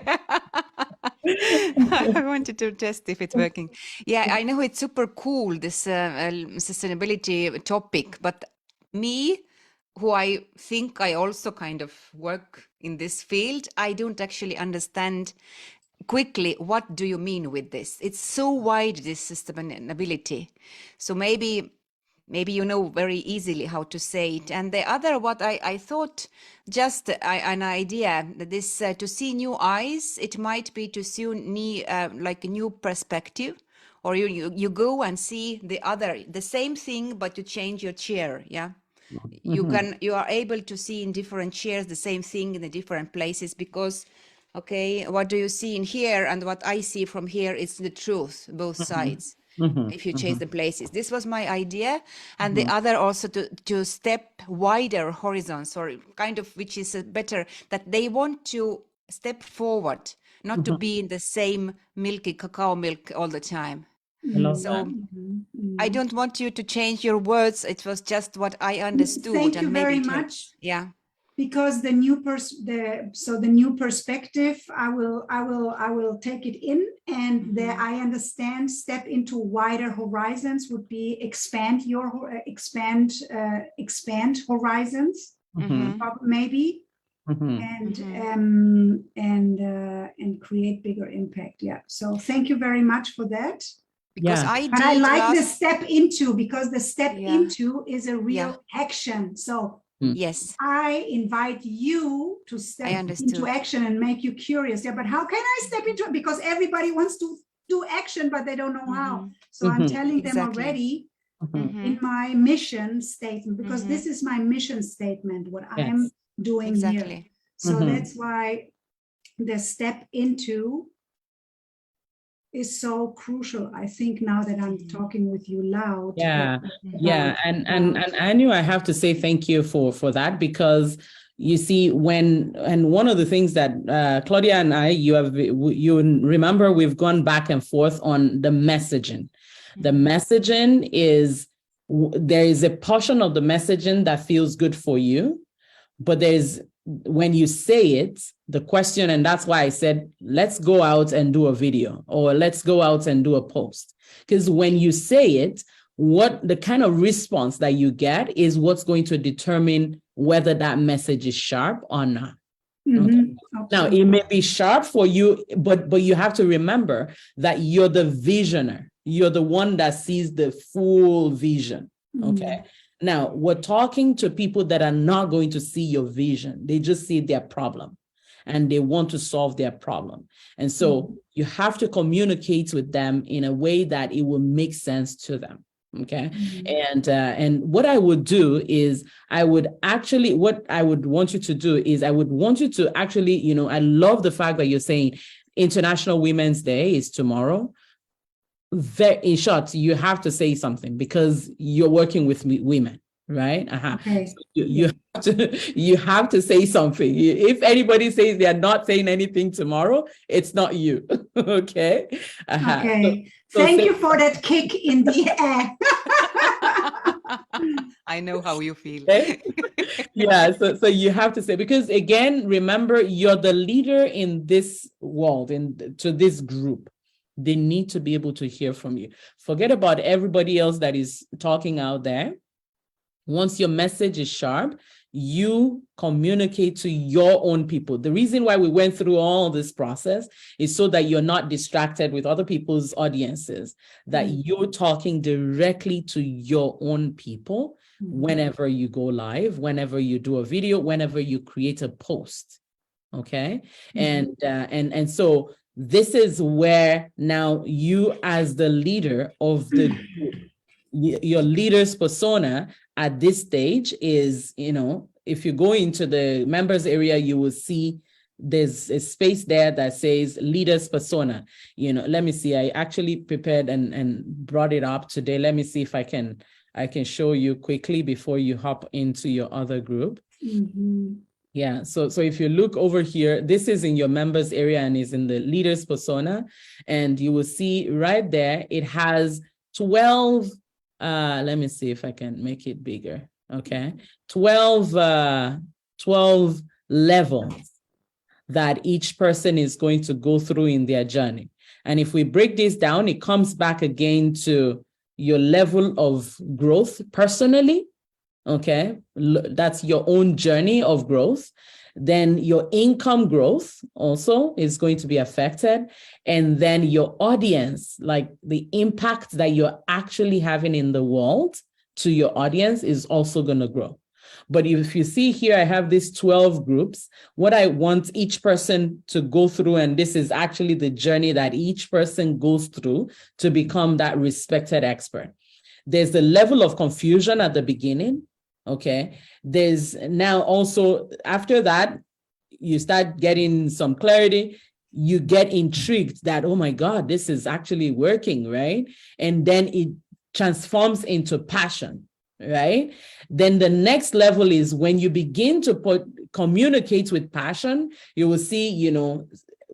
I wanted to test if it's working. Yeah, I know it's super cool, this sustainability topic, but me, who I think I also kind of work in this field, I don't actually understand quickly what do you mean with this. It's so wide, this sustainability. So maybe you know very easily how to say it. And the other, what I thought, just an idea, this to see new eyes, it might be to see like a new perspective, or you go and see the same thing, but you change your chair. Yeah. You are able to see in different chairs the same thing in the different places, because what do you see in here and what I see from here is the truth, both sides. If you change the places. This was my idea. And the other also to step wider horizons, or kind of, which is better, that they want to step forward, not to be in the same milky cacao milk all the time. So I don't want you to change your words. It was just what I understood. Thank you very much. Yeah. because the new new perspective, I will take it in, and I understand step into wider horizons would be expand horizons, maybe, and create bigger impact. Yeah. So thank you very much for that. Because I like the step into, because the step into is a real action. So yes, I invite you to step into action and make you curious. Yeah, but how can I step into it? Because everybody wants to do action, but they don't know how. So I'm telling them already in my mission statement, because this is my mission statement, what I am doing here. So that's why the step into is so crucial. I think now that I'm talking with you loud. And Anu, I have to say thank you for that, because you see, and one of the things that Claudia and I, you remember, we've gone back and forth on the messaging. The messaging is, there is a portion of the messaging that feels good for you, but there's, when you say it, the question, and that's why I said, let's go out and do a video, or let's go out and do a post. Because when you say it, what the kind of response that you get is what's going to determine whether that message is sharp or not. Okay. Now, it may be sharp for you, but you have to remember that you're the visioner. You're the one that sees the full vision. Okay. Now, we're talking to people that are not going to see your vision. They just see their problem and they want to solve their problem. And so you have to communicate with them in a way that it will make sense to them. Okay. And what I would do is, what I would want you to do is, I would want you to actually, I love the fact that you're saying International Women's Day is tomorrow. In short, you have to say something, because you're working with women, right? Okay. So you have to say something. If anybody says they're not saying anything tomorrow, it's not you. Okay. Okay. So thank you for that kick in the air. I know how you feel. So you have to say, because again, remember, you're the leader in this world, to this group. They need to be able to hear from you. Forget about everybody else that is talking out there. Once your message is sharp, you communicate to your own people. The reason why we went through all this process is so that you're not distracted with other people's audiences, that you're talking directly to your own people whenever you go live, whenever you do a video, whenever you create a post. Okay. And so this is where now you, as the leader of the group, your leader's persona at this stage is, if you go into the members area, you will see there's a space there that says leader's persona. Let me see, I actually prepared and brought it up today. Let me see if I can show you quickly before you hop into your other group. Yeah, so if you look over here, this is in your members area and is in the leader's persona, and you will see right there, it has 12, let me see if I can make it bigger. Okay, 12 levels that each person is going to go through in their journey. And if we break this down, it comes back again to your level of growth personally. Okay, that's your own journey of growth. Then your income growth also is going to be affected. And then your audience, like the impact that you're actually having in the world to your audience, is also going to grow. But if you see here, I have these 12 groups. What I want each person to go through, and this is actually the journey that each person goes through to become that respected expert. There's the level of confusion at the beginning. Okay, there's now also, after that, you start getting some clarity. You get intrigued that, oh my God, this is actually working, right? And then it transforms into passion, right? Then the next level is when you begin to communicate with passion, you will see,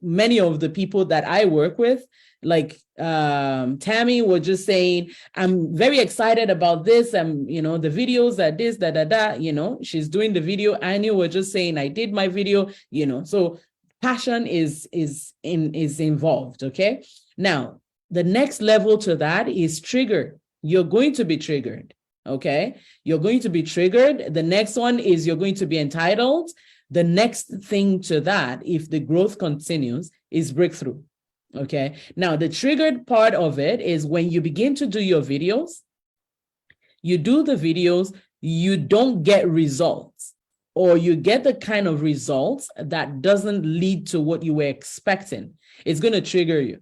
many of the people that I work with, like Tammy was just saying, I'm very excited about this. And, you know, the videos are this, you know, she's doing the video. Anya was just saying, I did my video, you know, so passion is involved. Okay. Now, the next level to that is trigger. You're going to be triggered. Okay. You're going to be triggered. The next one is you're going to be entitled. The next thing to that, if the growth continues, is breakthrough. Okay. Now, the triggered part of it is when you begin to do your videos, you do the videos, you don't get results, or you get the kind of results that doesn't lead to what you were expecting. It's going to trigger you.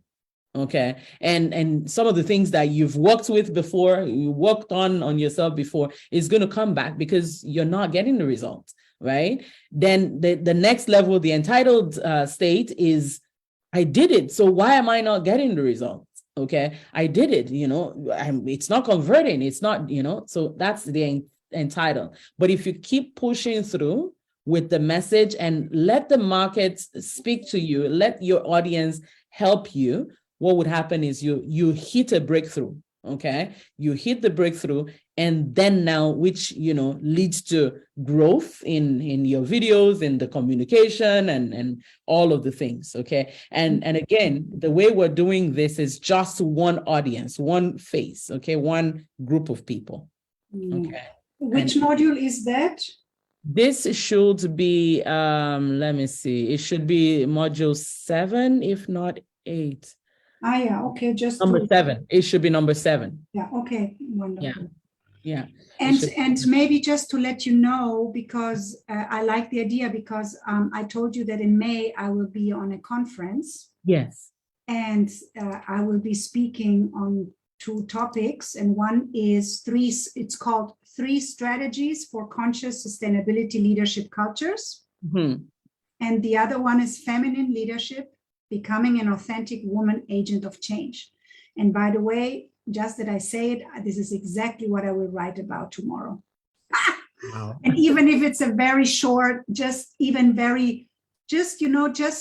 Okay. And some of the things that you've worked with before, you worked on yourself before, is going to come back because you're not getting the results, right? Then the next level, the entitled state is, I did it. So why am I not getting the results? Okay. I did it, you know, it's not converting. It's not, you know, so that's the entitled. But if you keep pushing through with the message and let the market speak to you, let your audience help you, what would happen is you hit a breakthrough. Okay. You hit the breakthrough, and then now, which, you know, leads to growth in your videos, in the communication, and all of the things. Okay. And again, the way we're doing this is just one audience, one face. Okay. One group of people. Okay. Which module is that? This should be, let me see. It should be module 7, if not 8. Ah, yeah. Okay. Just number 7. It should be number 7. Yeah. Okay. Wonderful. Yeah. And maybe just to let you know, because I like the idea, because I told you that in May I will be on a conference. Yes. And I will be speaking on 2 topics. And one is it's called 3 Strategies for Conscious Sustainability Leadership Cultures. Mm-hmm. And the other one is Feminine Leadership, Becoming an Authentic Woman Agent of Change. And by the way, just that I say it, this is exactly what I will write about tomorrow. Wow. And even if it's a very short, just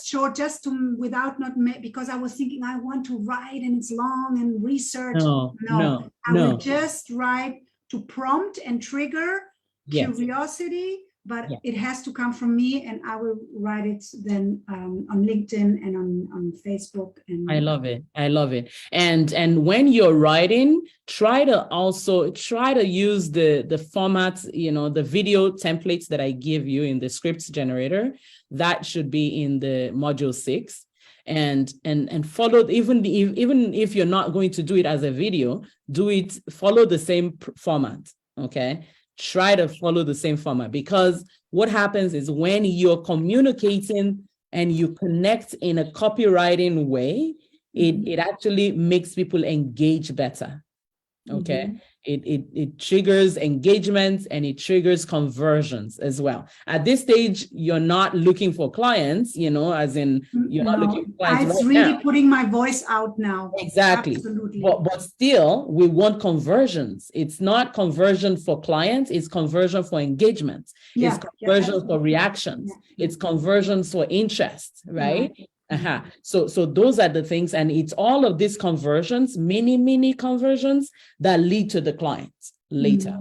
short, just to, without not, because I was thinking I want to write and it's long and research. No. I will just write to prompt and trigger curiosity, but it has to come from me, and I will write it then on LinkedIn and on Facebook. And I love it. And when you're writing, try to use the format, you know, the video templates that I give you in the scripts generator. That should be in the module 6. And follow, even if you're not going to do it as a video, follow the same format. Okay. Try to follow the same format, because what happens is when you're communicating and you connect in a copywriting way, it actually makes people engage better. Okay. Mm-hmm. It triggers engagement, and it triggers conversions as well. At this stage, you're not looking for clients, you know, as in you're not looking for clients. It's really putting my voice out now. Exactly. Absolutely. But still, we want conversions. It's not conversion for clients, it's conversion for engagement. It's conversion for reactions. It's conversions for interest, right? So those are the things, and it's all of these conversions, mini conversions, that lead to the clients later.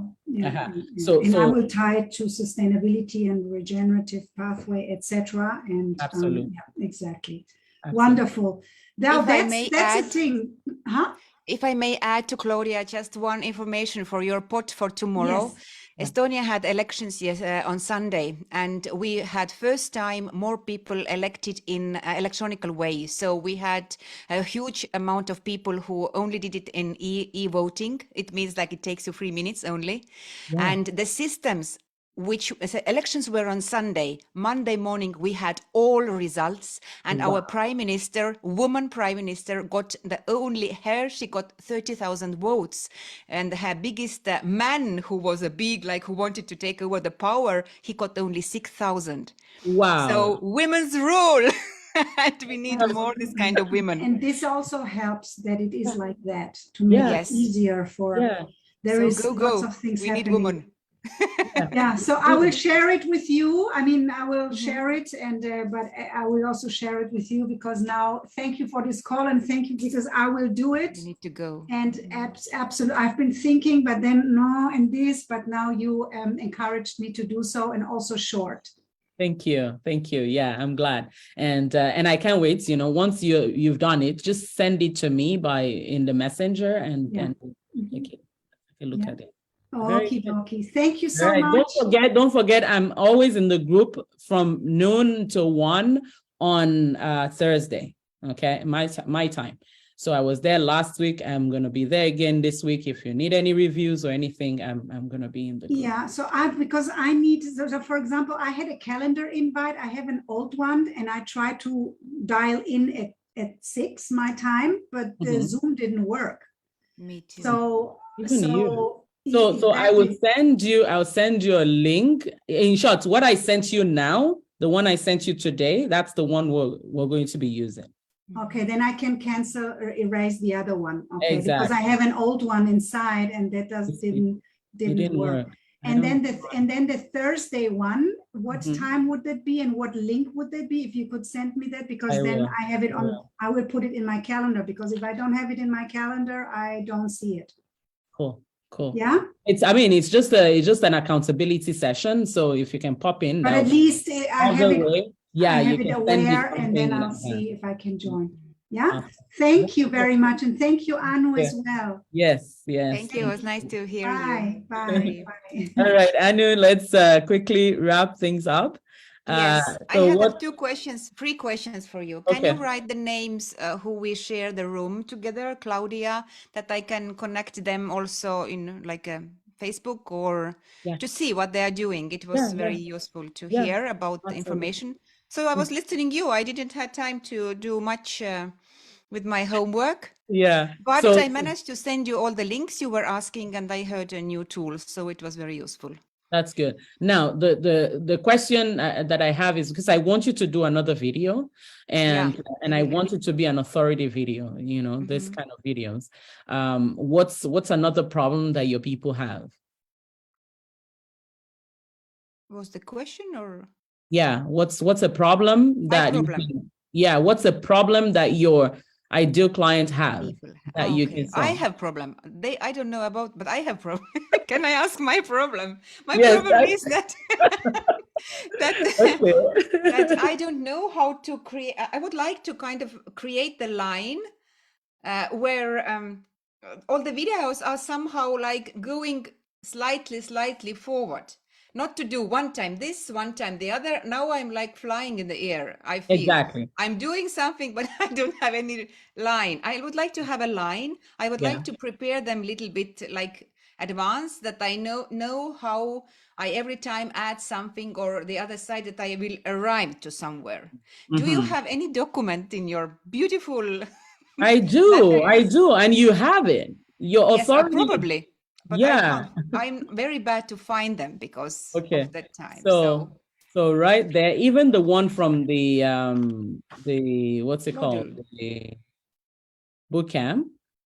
So I will tie it to sustainability and regenerative pathway, etc. And absolutely, exactly. Wonderful. Now that's a thing. If I may add to Claudia, just one information for your pot for tomorrow. Yes. Estonia had elections on Sunday, and we had first time more people elected in electronical way. So we had a huge amount of people who only did it in e-voting. It means like it takes you 3 minutes only. Yeah. And the systems, which elections were on Sunday, Monday morning, we had all results, and our prime minister, woman prime minister, got she got 30,000 votes, and her biggest man, who was who wanted to take over the power, he got only 6,000. Wow. So women's rule. And we need more this kind of women. And this also helps that it is like that, to make it easier for, there is lots of things happening. We need women. Yeah, so I will share it with you. I mean, I will Mhm. share it, and but I will also share it with you, because now, thank you for this call, and thank you, because I will do it. You need to go. And absolutely, I've been thinking, but then no, and this, but now you encouraged me to do so, and also short. Thank you. Thank you. Yeah, I'm glad. And I can't wait, once you've done it, just send it to me in the messenger and Yeah. and Mhm. take a look Yeah. at it. Very Okay, good. okay. Thank you All so right. much. Don't forget, I'm always in the group from noon to 1 on Thursday. Okay, my time. So I was there last week. I'm gonna be there again this week. If you need any reviews or anything, I'm gonna be in the group. Yeah, so because I need, so for example, I had a calendar invite. I have an old one, and I tried to dial in at 6 my time, but the Mhm. Zoom didn't work. Me too. So, Even you. so So I will exactly. I'll send you a link. In short, what I sent you now, the one I sent you today, that's the one we're going to be using. Okay, then I can cancel or erase the other one. Okay, because I Exactly. have an old one inside, and that It didn't work. I And don't- then the Thursday one, what Mhm. time would that be, and what link would that be? If you could send me that, because I then will. I have it I on, will. I will put it in my calendar, because if I don't have it in my calendar, I don't see it. Cool. Yeah, It's just an accountability session. So if you can pop in, but that at would- least I have either it, way, yeah, I you have it can send me aware, and then something. I'll see if I can join. Mhm. Yeah, Awesome. thank you very much, and thank you, Anu, as Yeah. well. Yes. Thank you. It was nice to hear you. Bye, bye, bye. All right, Anu, let's quickly wrap things up. Yes, I So had what? three questions for you. Can you Okay. write the names who we share the room together, Claudia, that I can connect them also in like a Facebook, or Yeah. to see what they are doing? It was Yeah, very useful to yeah, hear about the absolutely. information. So I was listening you. I didn't have time to do much with my homework, Yeah. but So I managed to send you all the links you were asking, and I heard a new tool, so it was very useful. that's good. Now, the question that I have is, because I want you to do another video, and I really. want it to be an authority video, this kind of videos. What's another problem that your people have? Was the question, or? Yeah, what's a problem that you problem. can, yeah, what's a problem that your ideal client have People. that you Okay, can I solve? have problem. I don't know about, but I have problem. Can I ask my problem? My Yes, problem is that that Okay. that I don't know how to create. I would like to kind of create the line where all the videos are somehow like going slightly forward. Not to do one time this, one time the other. Now I'm like flying in the air. I feel Exactly. I'm doing something, but I don't have any line. I would like to have a line. I would Yeah. like to prepare them a little bit like advanced, that I know how I every time add something or the other side, that I will arrive to somewhere. Do you Mhm. have any document in your beautiful? I do, and you have it. Your Yes, authority. probably, but I Yeah. can't. I'm very bad to find them because Okay. of that time. So right there, even the one from the what's it called? Module. The boot camp.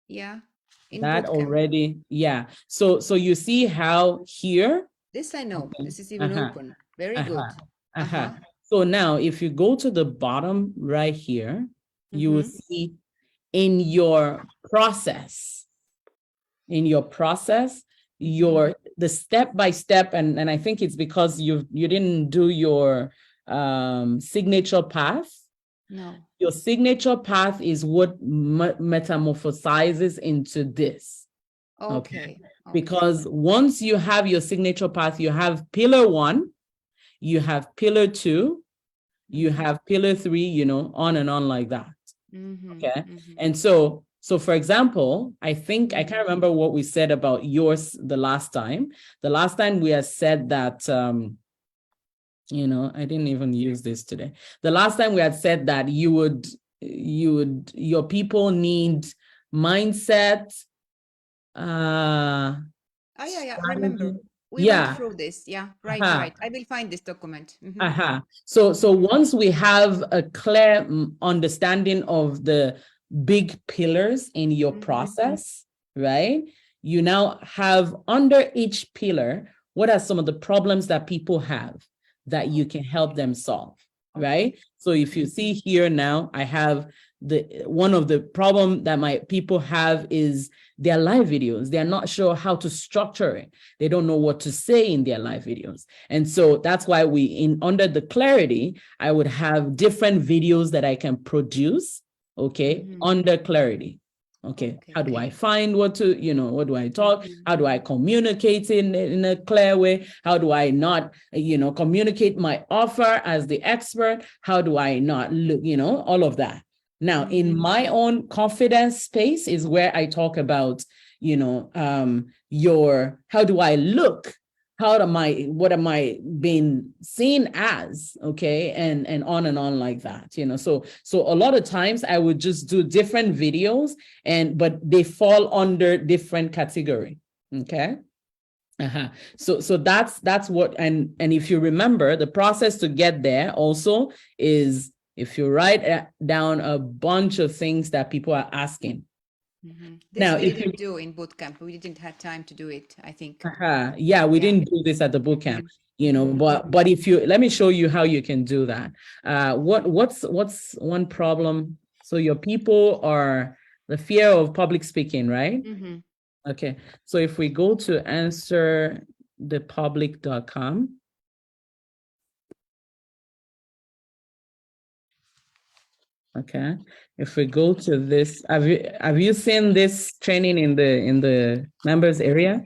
Yeah, in That bootcamp. already, yeah. So you see how here. This I know. Okay. This is even open. Very good. So now if you go to the bottom right here, you will see in your process, the step by step, and I think it's because you didn't do your signature path. No. Your signature path is what metamorphosizes into this. Okay. Because once you have your signature path, you have pillar 1, you have pillar 2, you have pillar 3, on and on like that. Okay. And so for example, I think I can't remember what we said about yours the last time. The last time we had said that I didn't even use this today. The last time we had said that your people need mindset. Yeah. Remember. We went through this. Yeah, right. I will find this document. So once we have a clear understanding of the big pillars in your process, right? You now have under each pillar what are some of the problems that people have that you can help them solve, right? So if you see here now, I have one of the problem that my people have is their live videos. They're not sure how to structure it. They don't know what to say in their live videos. And so that's why under the clarity, I would have different videos that I can produce, okay, under clarity. Okay, how do I find what do I talk? How do I communicate in a clear way? How do I not, communicate my offer as the expert? How do I not look, all of that. Now, in my own confidence space is where I talk about, how do I look? What am I being seen as? Okay. And on like that, so a lot of times I would just do different videos but they fall under different category. Okay. So that's what, and if you remember, the process to get there also is if you write down a bunch of things that people are asking. Now, we didn't do in bootcamp, we didn't have time to do it, I think. Yeah, we didn't do this at the bootcamp, but if let me show you how you can do that. What's one problem? So your people are the fear of public speaking, right? Okay, so if we go to answerthepublic.com. Okay, if we go to this, have you seen this training in the members area?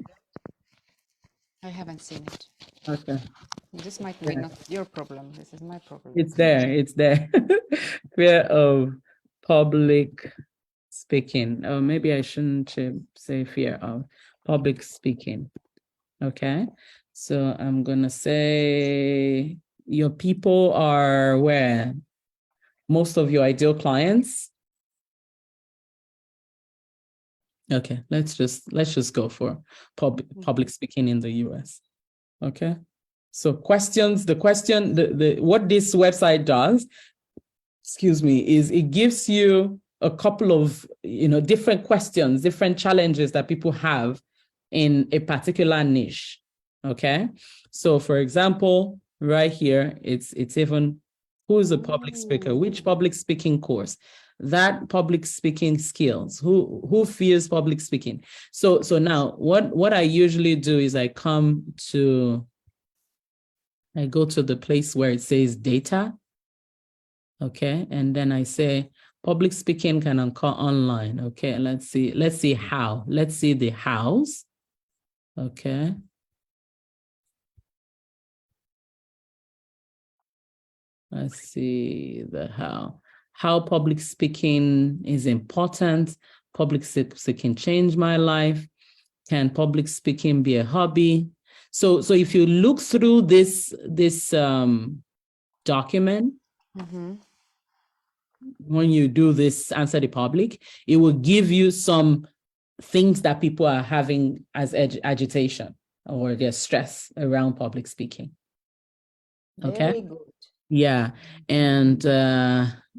I haven't seen it. Okay. This might be not your problem. This is my problem. It's there. Fear of public speaking. Oh, maybe I shouldn't say fear of public speaking. Okay. So I'm gonna say your people are where? Most of your ideal clients. Okay, let's just go for public speaking in the US. Okay, so questions. The question, what this website does, is it gives you a couple of different questions, different challenges that people have in a particular niche. Okay, so for example, right here, it's even. Who is a public speaker? Which public speaking course? That public speaking skills. Who fears public speaking? So now what I usually do is I go to the place where it says data. Okay, and then I say public speaking can occur online. Okay, let's see how. Let's see the hows. Okay. Let's see the how public speaking is important. Public speaking changed my life. Can public speaking be a hobby? So if you look through this document, when you do this Answer the Public, it will give you some things that people are having as agitation or their stress around public speaking. Okay. Very good. Yeah, and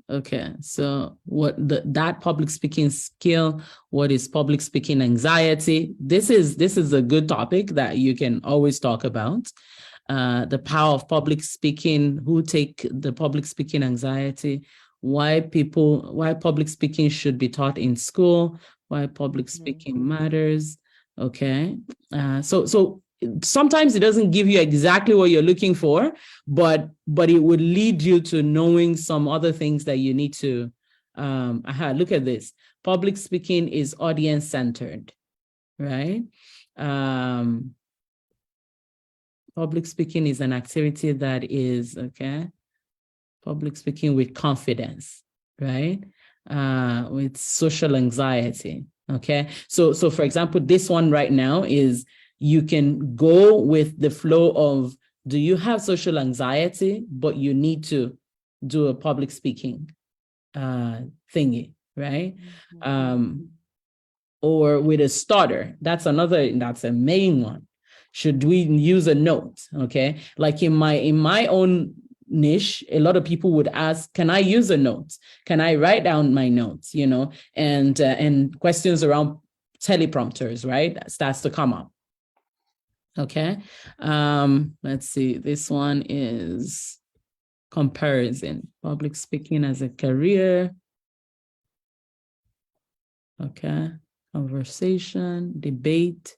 okay, so that public speaking skill, what is public speaking anxiety? This is a good topic that you can always talk about. The power of public speaking, who take the public speaking anxiety, why public speaking should be taught in school, why public speaking matters. Okay, so sometimes it doesn't give you exactly what you're looking for, but it would lead you to knowing some other things that you need to look at this. Public speaking is audience centered, right? Public speaking is an activity that is public speaking with confidence, right? With social anxiety. Okay, so for example, this one right now is you can go with the flow of, do you have social anxiety, but you need to do a public speaking thingy, right? Or with a starter, that's a main one. Should we use a note? Okay, like in my own niche, a lot of people would ask, can I use a note? Can I write down my notes? And questions around teleprompters, right? That starts to come up. Okay. Let's see. This one is comparison, public speaking as a career. Okay. Conversation, debate,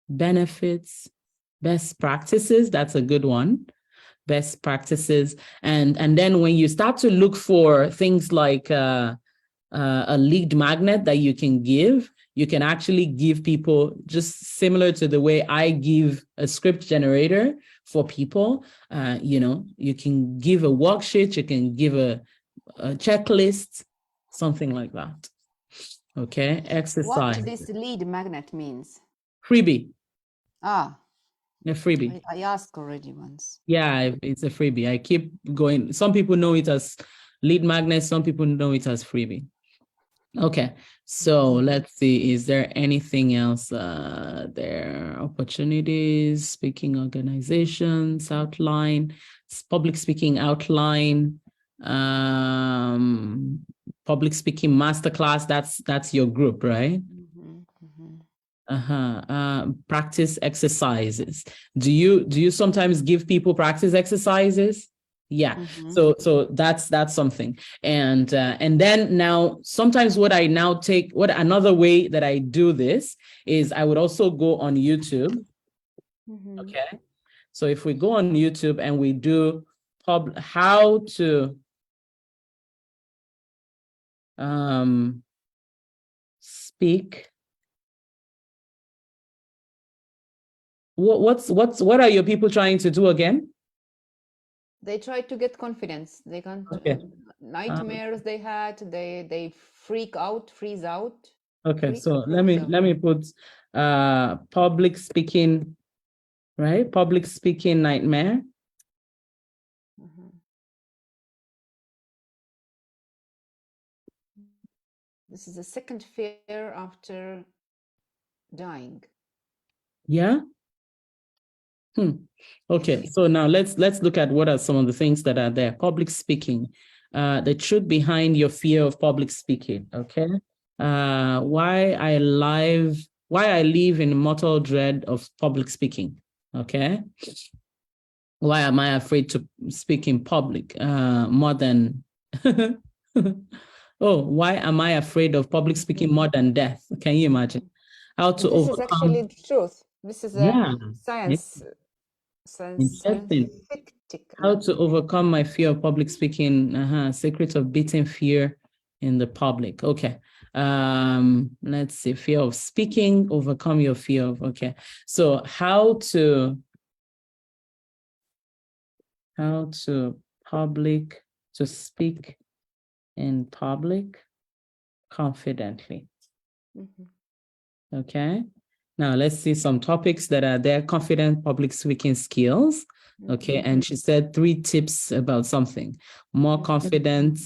benefits, best practices. That's a good one. Best practices. And then when you start to look for things like a lead magnet that you can actually give people, just similar to the way I give a script generator for people. You can give a worksheet, you can give a checklist, something like that. Okay, exercise. What this lead magnet means? Freebie. Ah, A freebie. I asked already once. Yeah, it's a freebie. I keep going. Some people know it as lead magnet, some people know it as freebie. Okay, so let's see, is there anything else there? Opportunities, speaking organizations, outline, public speaking outline, public speaking masterclass, that's your group, right? Practice exercises. Do you sometimes give people practice exercises? Yeah. So that's something. And then now sometimes what another way that I do this is I would also go on YouTube. Okay. So if we go on YouTube and we do how to speak. What are your people trying to do again? They try to get confidence. They can't. Okay. Nightmares they had. They freeze out. Okay, so let me put public speaking, right? Public speaking nightmare. This is the second fear after dying. Yeah. Okay, so now let's look at what are some of the things that are there. Public speaking, the truth behind your fear of public speaking. Okay, why I live in mortal dread of public speaking. Okay, why am I afraid to speak in public more than? Oh, why am I afraid of public speaking more than death? Can you imagine? How to this is actually the truth. This is a science. Interesting. How to overcome my fear of public speaking. Secrets of beating fear in the public. Okay. Let's see. Fear of speaking. Overcome your fear of. Okay. So how to speak in public confidently. Okay. Now let's see some topics that are there. Confident public speaking skills. Okay. And she said 3 tips about something. More confident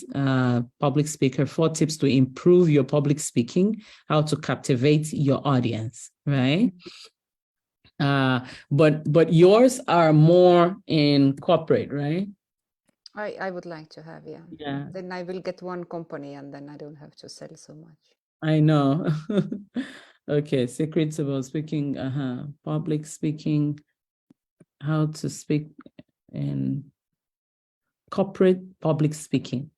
public speaker, 4 tips to improve your public speaking, how to captivate your audience, right? But yours are more in corporate, right? I would like to have, yeah. Yeah. Then I will get one company and then I don't have to sell so much. I know. Okay, secrets about speaking, public speaking, how to speak in corporate public speaking.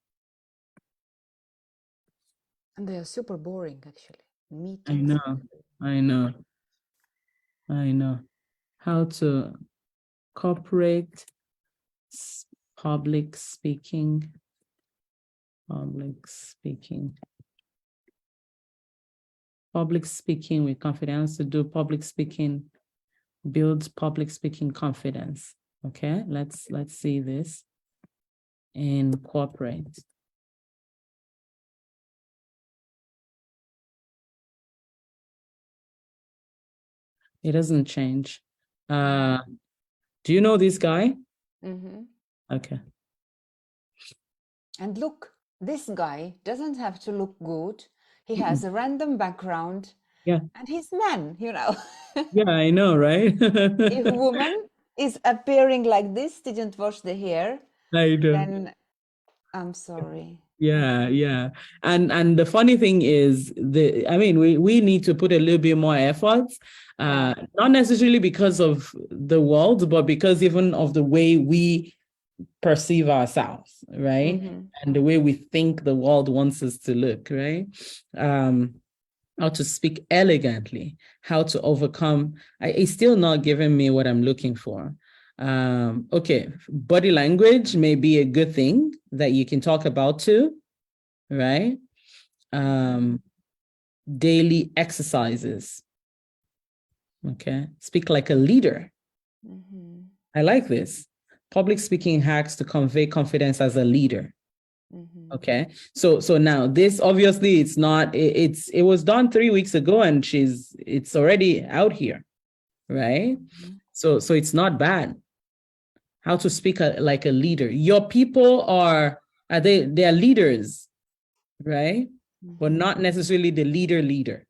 And they are super boring, actually. Meetings. I know. How to corporate public speaking. Public speaking with confidence. To do public speaking builds public speaking confidence. Okay, let's see this in corporate. It doesn't change. Do you know this guy? Okay. And look, this guy doesn't have to look good. He has a random background. Yeah. And he's man, you know. Yeah, I know, right? If a woman is appearing like this, didn't wash the hair, I do. then I'm sorry. Yeah. And the funny thing is we need to put a little bit more effort, not necessarily because of the world, but because even of the way we perceive ourselves, right? And the way we think the world wants us to look, right? How to speak elegantly, how to overcome. It's still not giving me what I'm looking for. Okay, body language may be a good thing that you can talk about too, right? Daily exercises. Okay, speak like a leader. I like this. Public speaking hacks to convey confidence as a leader. Okay, so now this obviously it's not, it was done 3 weeks ago and it's already out here, right? So it's not bad. How to speak like a leader. Your people they're leaders, right? But not necessarily the leader.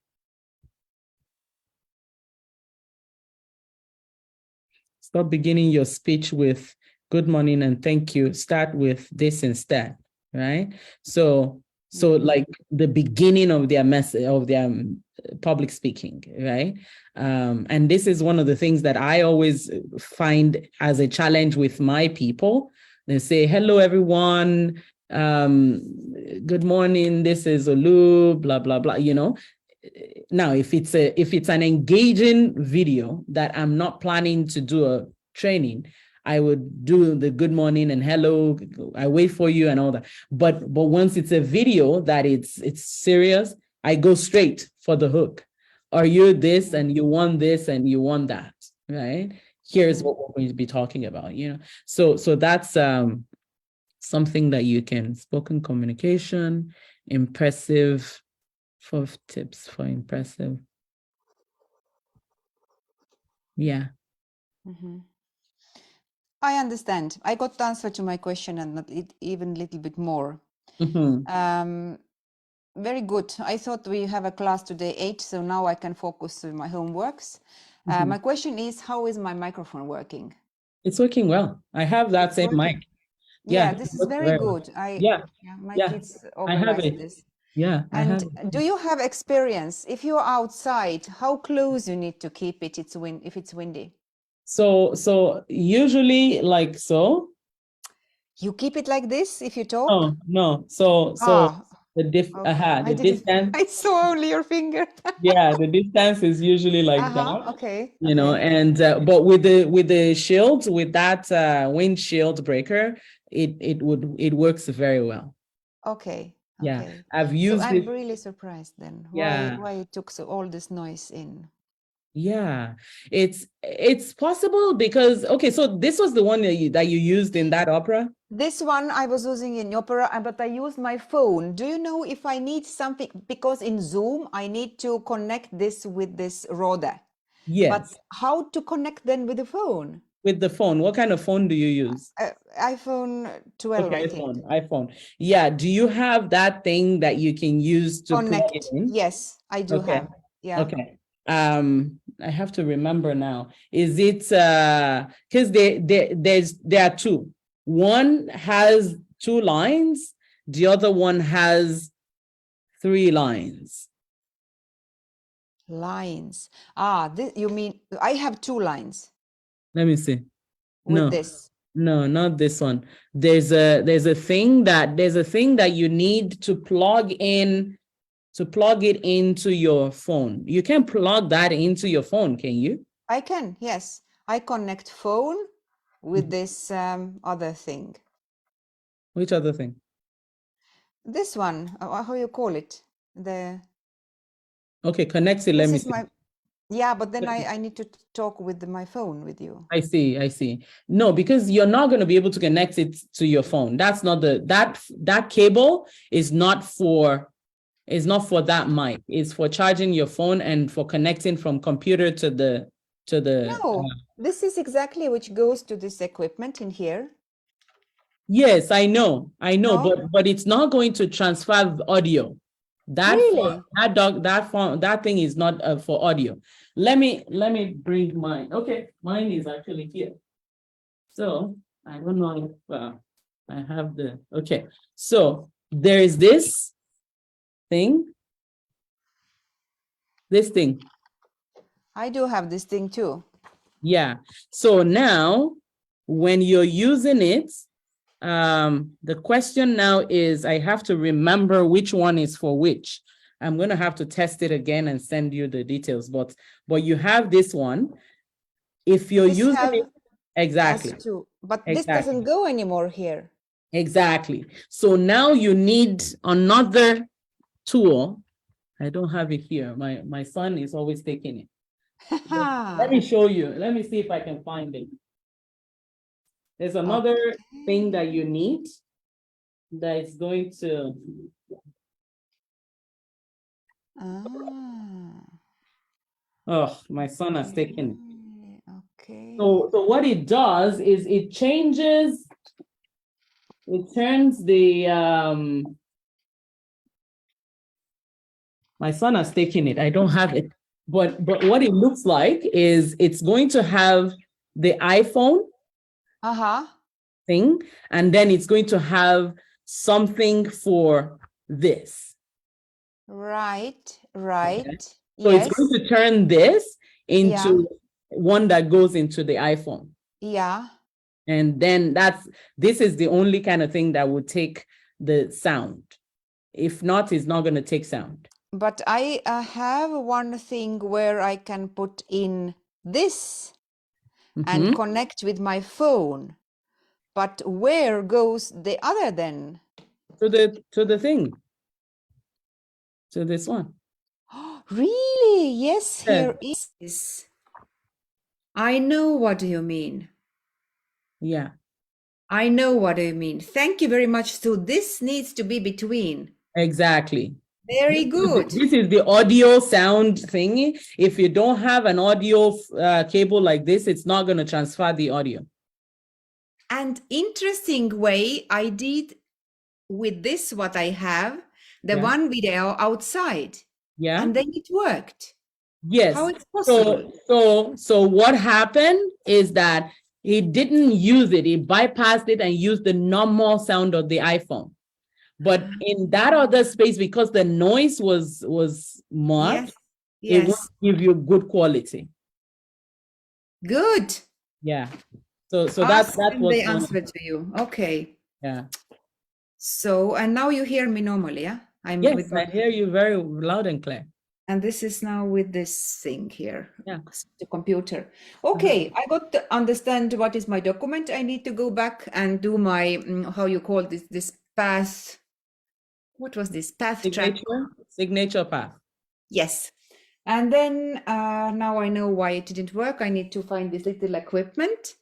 Stop beginning your speech with good morning and thank you. Start with this instead, right? So like the beginning of their message, of their public speaking, right? And this is one of the things that I always find as a challenge with my people. They say, hello, everyone. Good morning. This is Olu, blah, blah, blah, you know. Now, if it's an engaging video that I'm not planning to do a training, I would do the good morning and hello, I wait for you and all that. But once it's a video that it's serious, I go straight for the hook. Are you this and you want this and you want that, right? Here's what we're going to be talking about, you know. So that's something that you can, spoken communication, impressive. 4 tips for impressive. Yeah. I understand. I got the answer to my question and not even a little bit more. Very good. I thought we have a class today 8, so now I can focus on my homeworks. My question is, how is my microphone working? It's working well. I have that same mic. Yeah, this is very good. My kids organized this. Yeah. And do you have experience if you're outside, how close you need to keep it if it's windy? So usually like so. You keep it like this if you talk? Oh no. So the distance. I saw only your finger. Yeah, the distance is usually like that. Okay. You know, and but with the shield, with that windshield breaker, it works very well. Okay. Yeah, I've used I'm it. really surprised then. Yeah. Why it took all this noise in? Yeah, it's possible because, okay, so this was the one that you used in that opera? This one I was using in Opera, but I used my phone. Do you know if I need something, because in Zoom, I need to connect this with this Rode. Yes. But how to connect then with the phone? With the phone, what kind of phone do you use? iPhone 12, okay, I think. iPhone. Yeah, do you have that thing that you can use to connect? plug it in? Yes, I do have. Yeah. Okay. I have to remember now. Is it because there are 2. One has 2 lines, the other one has 3 lines. Lines. You mean I have 2 lines. Let me see. With this. No, not this one. There's a thing that you need to plug in, to plug it into your phone. You can plug that into your phone, can you? I can, yes. I connect phone with this other thing. Which other thing? This one, how you call it? Okay, connect it. Let me see. Yeah, but then I need to talk with my phone with you. I see. No, because you're not going to be able to connect it to your phone. That's not that cable is not for that mic. It's for charging your phone and for connecting from computer to the. No, this is exactly which goes to this equipment in here. Yes, I know, No? but it's not going to transfer audio. Really? That thing is not for audio. Let me bring mine. Okay, mine is actually here. So I don't know if I have the. Okay, so there is this thing. This thing. I do have this thing too. Yeah. So now when you're using it, the question now is, I have to remember which one is for which. I'm going to have to test it again and send you the details, but you have this one. If you're This using have it, exactly. us too, but this Exactly. doesn't go anymore here. Exactly. So now you need another tool. I don't have it here. My son is always taking it. Let me show you. Let me see if I can find it. There's another thing that you need that is going to. Ah, Oh, my son has taken it. okay. So what it does is it changes, it turns the, my son has taken it. I don't have it, but what it looks like is it's going to have the iPhone Uh-huh. thing, and then it's going to have something for this. Right, right. So Yes. it's going to turn this into one that goes into the iPhone. Yeah. And then this is the only kind of thing that would take the sound. If not, it's not going to take sound. But I have one thing where I can put in this and connect with my phone. But where goes the other then? To the thing. To this one. Really? Yes, Yeah. here is. I know what you mean. Yeah. I know what you mean. Thank you very much. So this needs to be between. Exactly. Very good. This is the audio sound thingy. If you don't have an audio cable like this, it's not going to transfer the audio. And interesting way I did with this, what I have, the one video outside. Yeah. And then it worked. Yes. How it's possible? So what happened is that he didn't use it. He bypassed it and used the normal sound of the iPhone. But in that other space, because the noise was much, it won't give you good quality. Good. Yeah. So that's what the answer to you. Okay. Yeah. So, and now you hear me normally, yeah? I'm Yes, with I hear you very loud and clear. And this is now with this thing here. Yeah. The computer. Okay, I got to understand what is my document. I need to go back and do my, how you call this path. What was this? Path track. Signature path. Yes. And then now I know why it didn't work. I need to find this little equipment.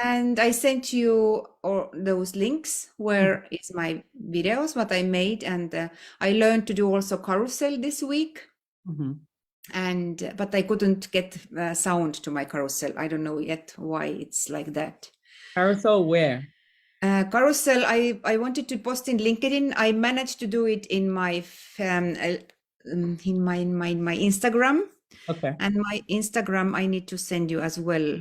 And I sent you those links where is my videos, what I made. And I learned to do also carousel this week. But I couldn't get sound to my carousel. I don't know yet why it's like that. Carousel where? Carousel, I wanted to post in LinkedIn. I managed to do it in my Instagram. Okay. And my Instagram I need to send you as well.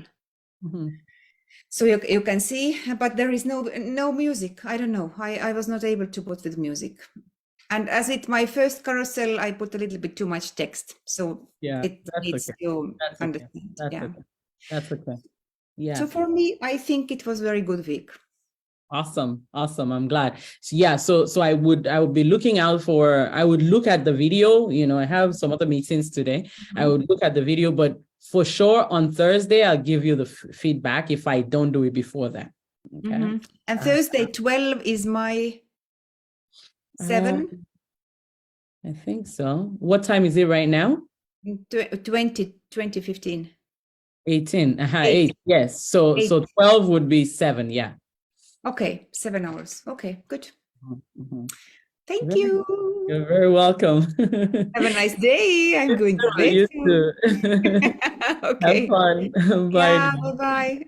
So you can see, but there is no music. I don't know. I was not able to put with music. And as it's my first carousel, I put a little bit too much text. So it needs to understand. That's okay. Yeah. So for me, I think it was very good week. Awesome. I'm glad. So I would be looking out for, I would look at the video, I have some other meetings today. I would look at the video, but for sure on Thursday, I'll give you the feedback if I don't do it before that. Okay. And Thursday 12 is my 7. I think so. What time is it right now? 20:15. 18. 8. Yes. So 12 would be 7. Yeah. Okay, 7 hours. Okay, good. Thank you. You're very welcome. Have a nice day. I'm going to bed. You too. Okay. Have fun. Bye. Bye-bye.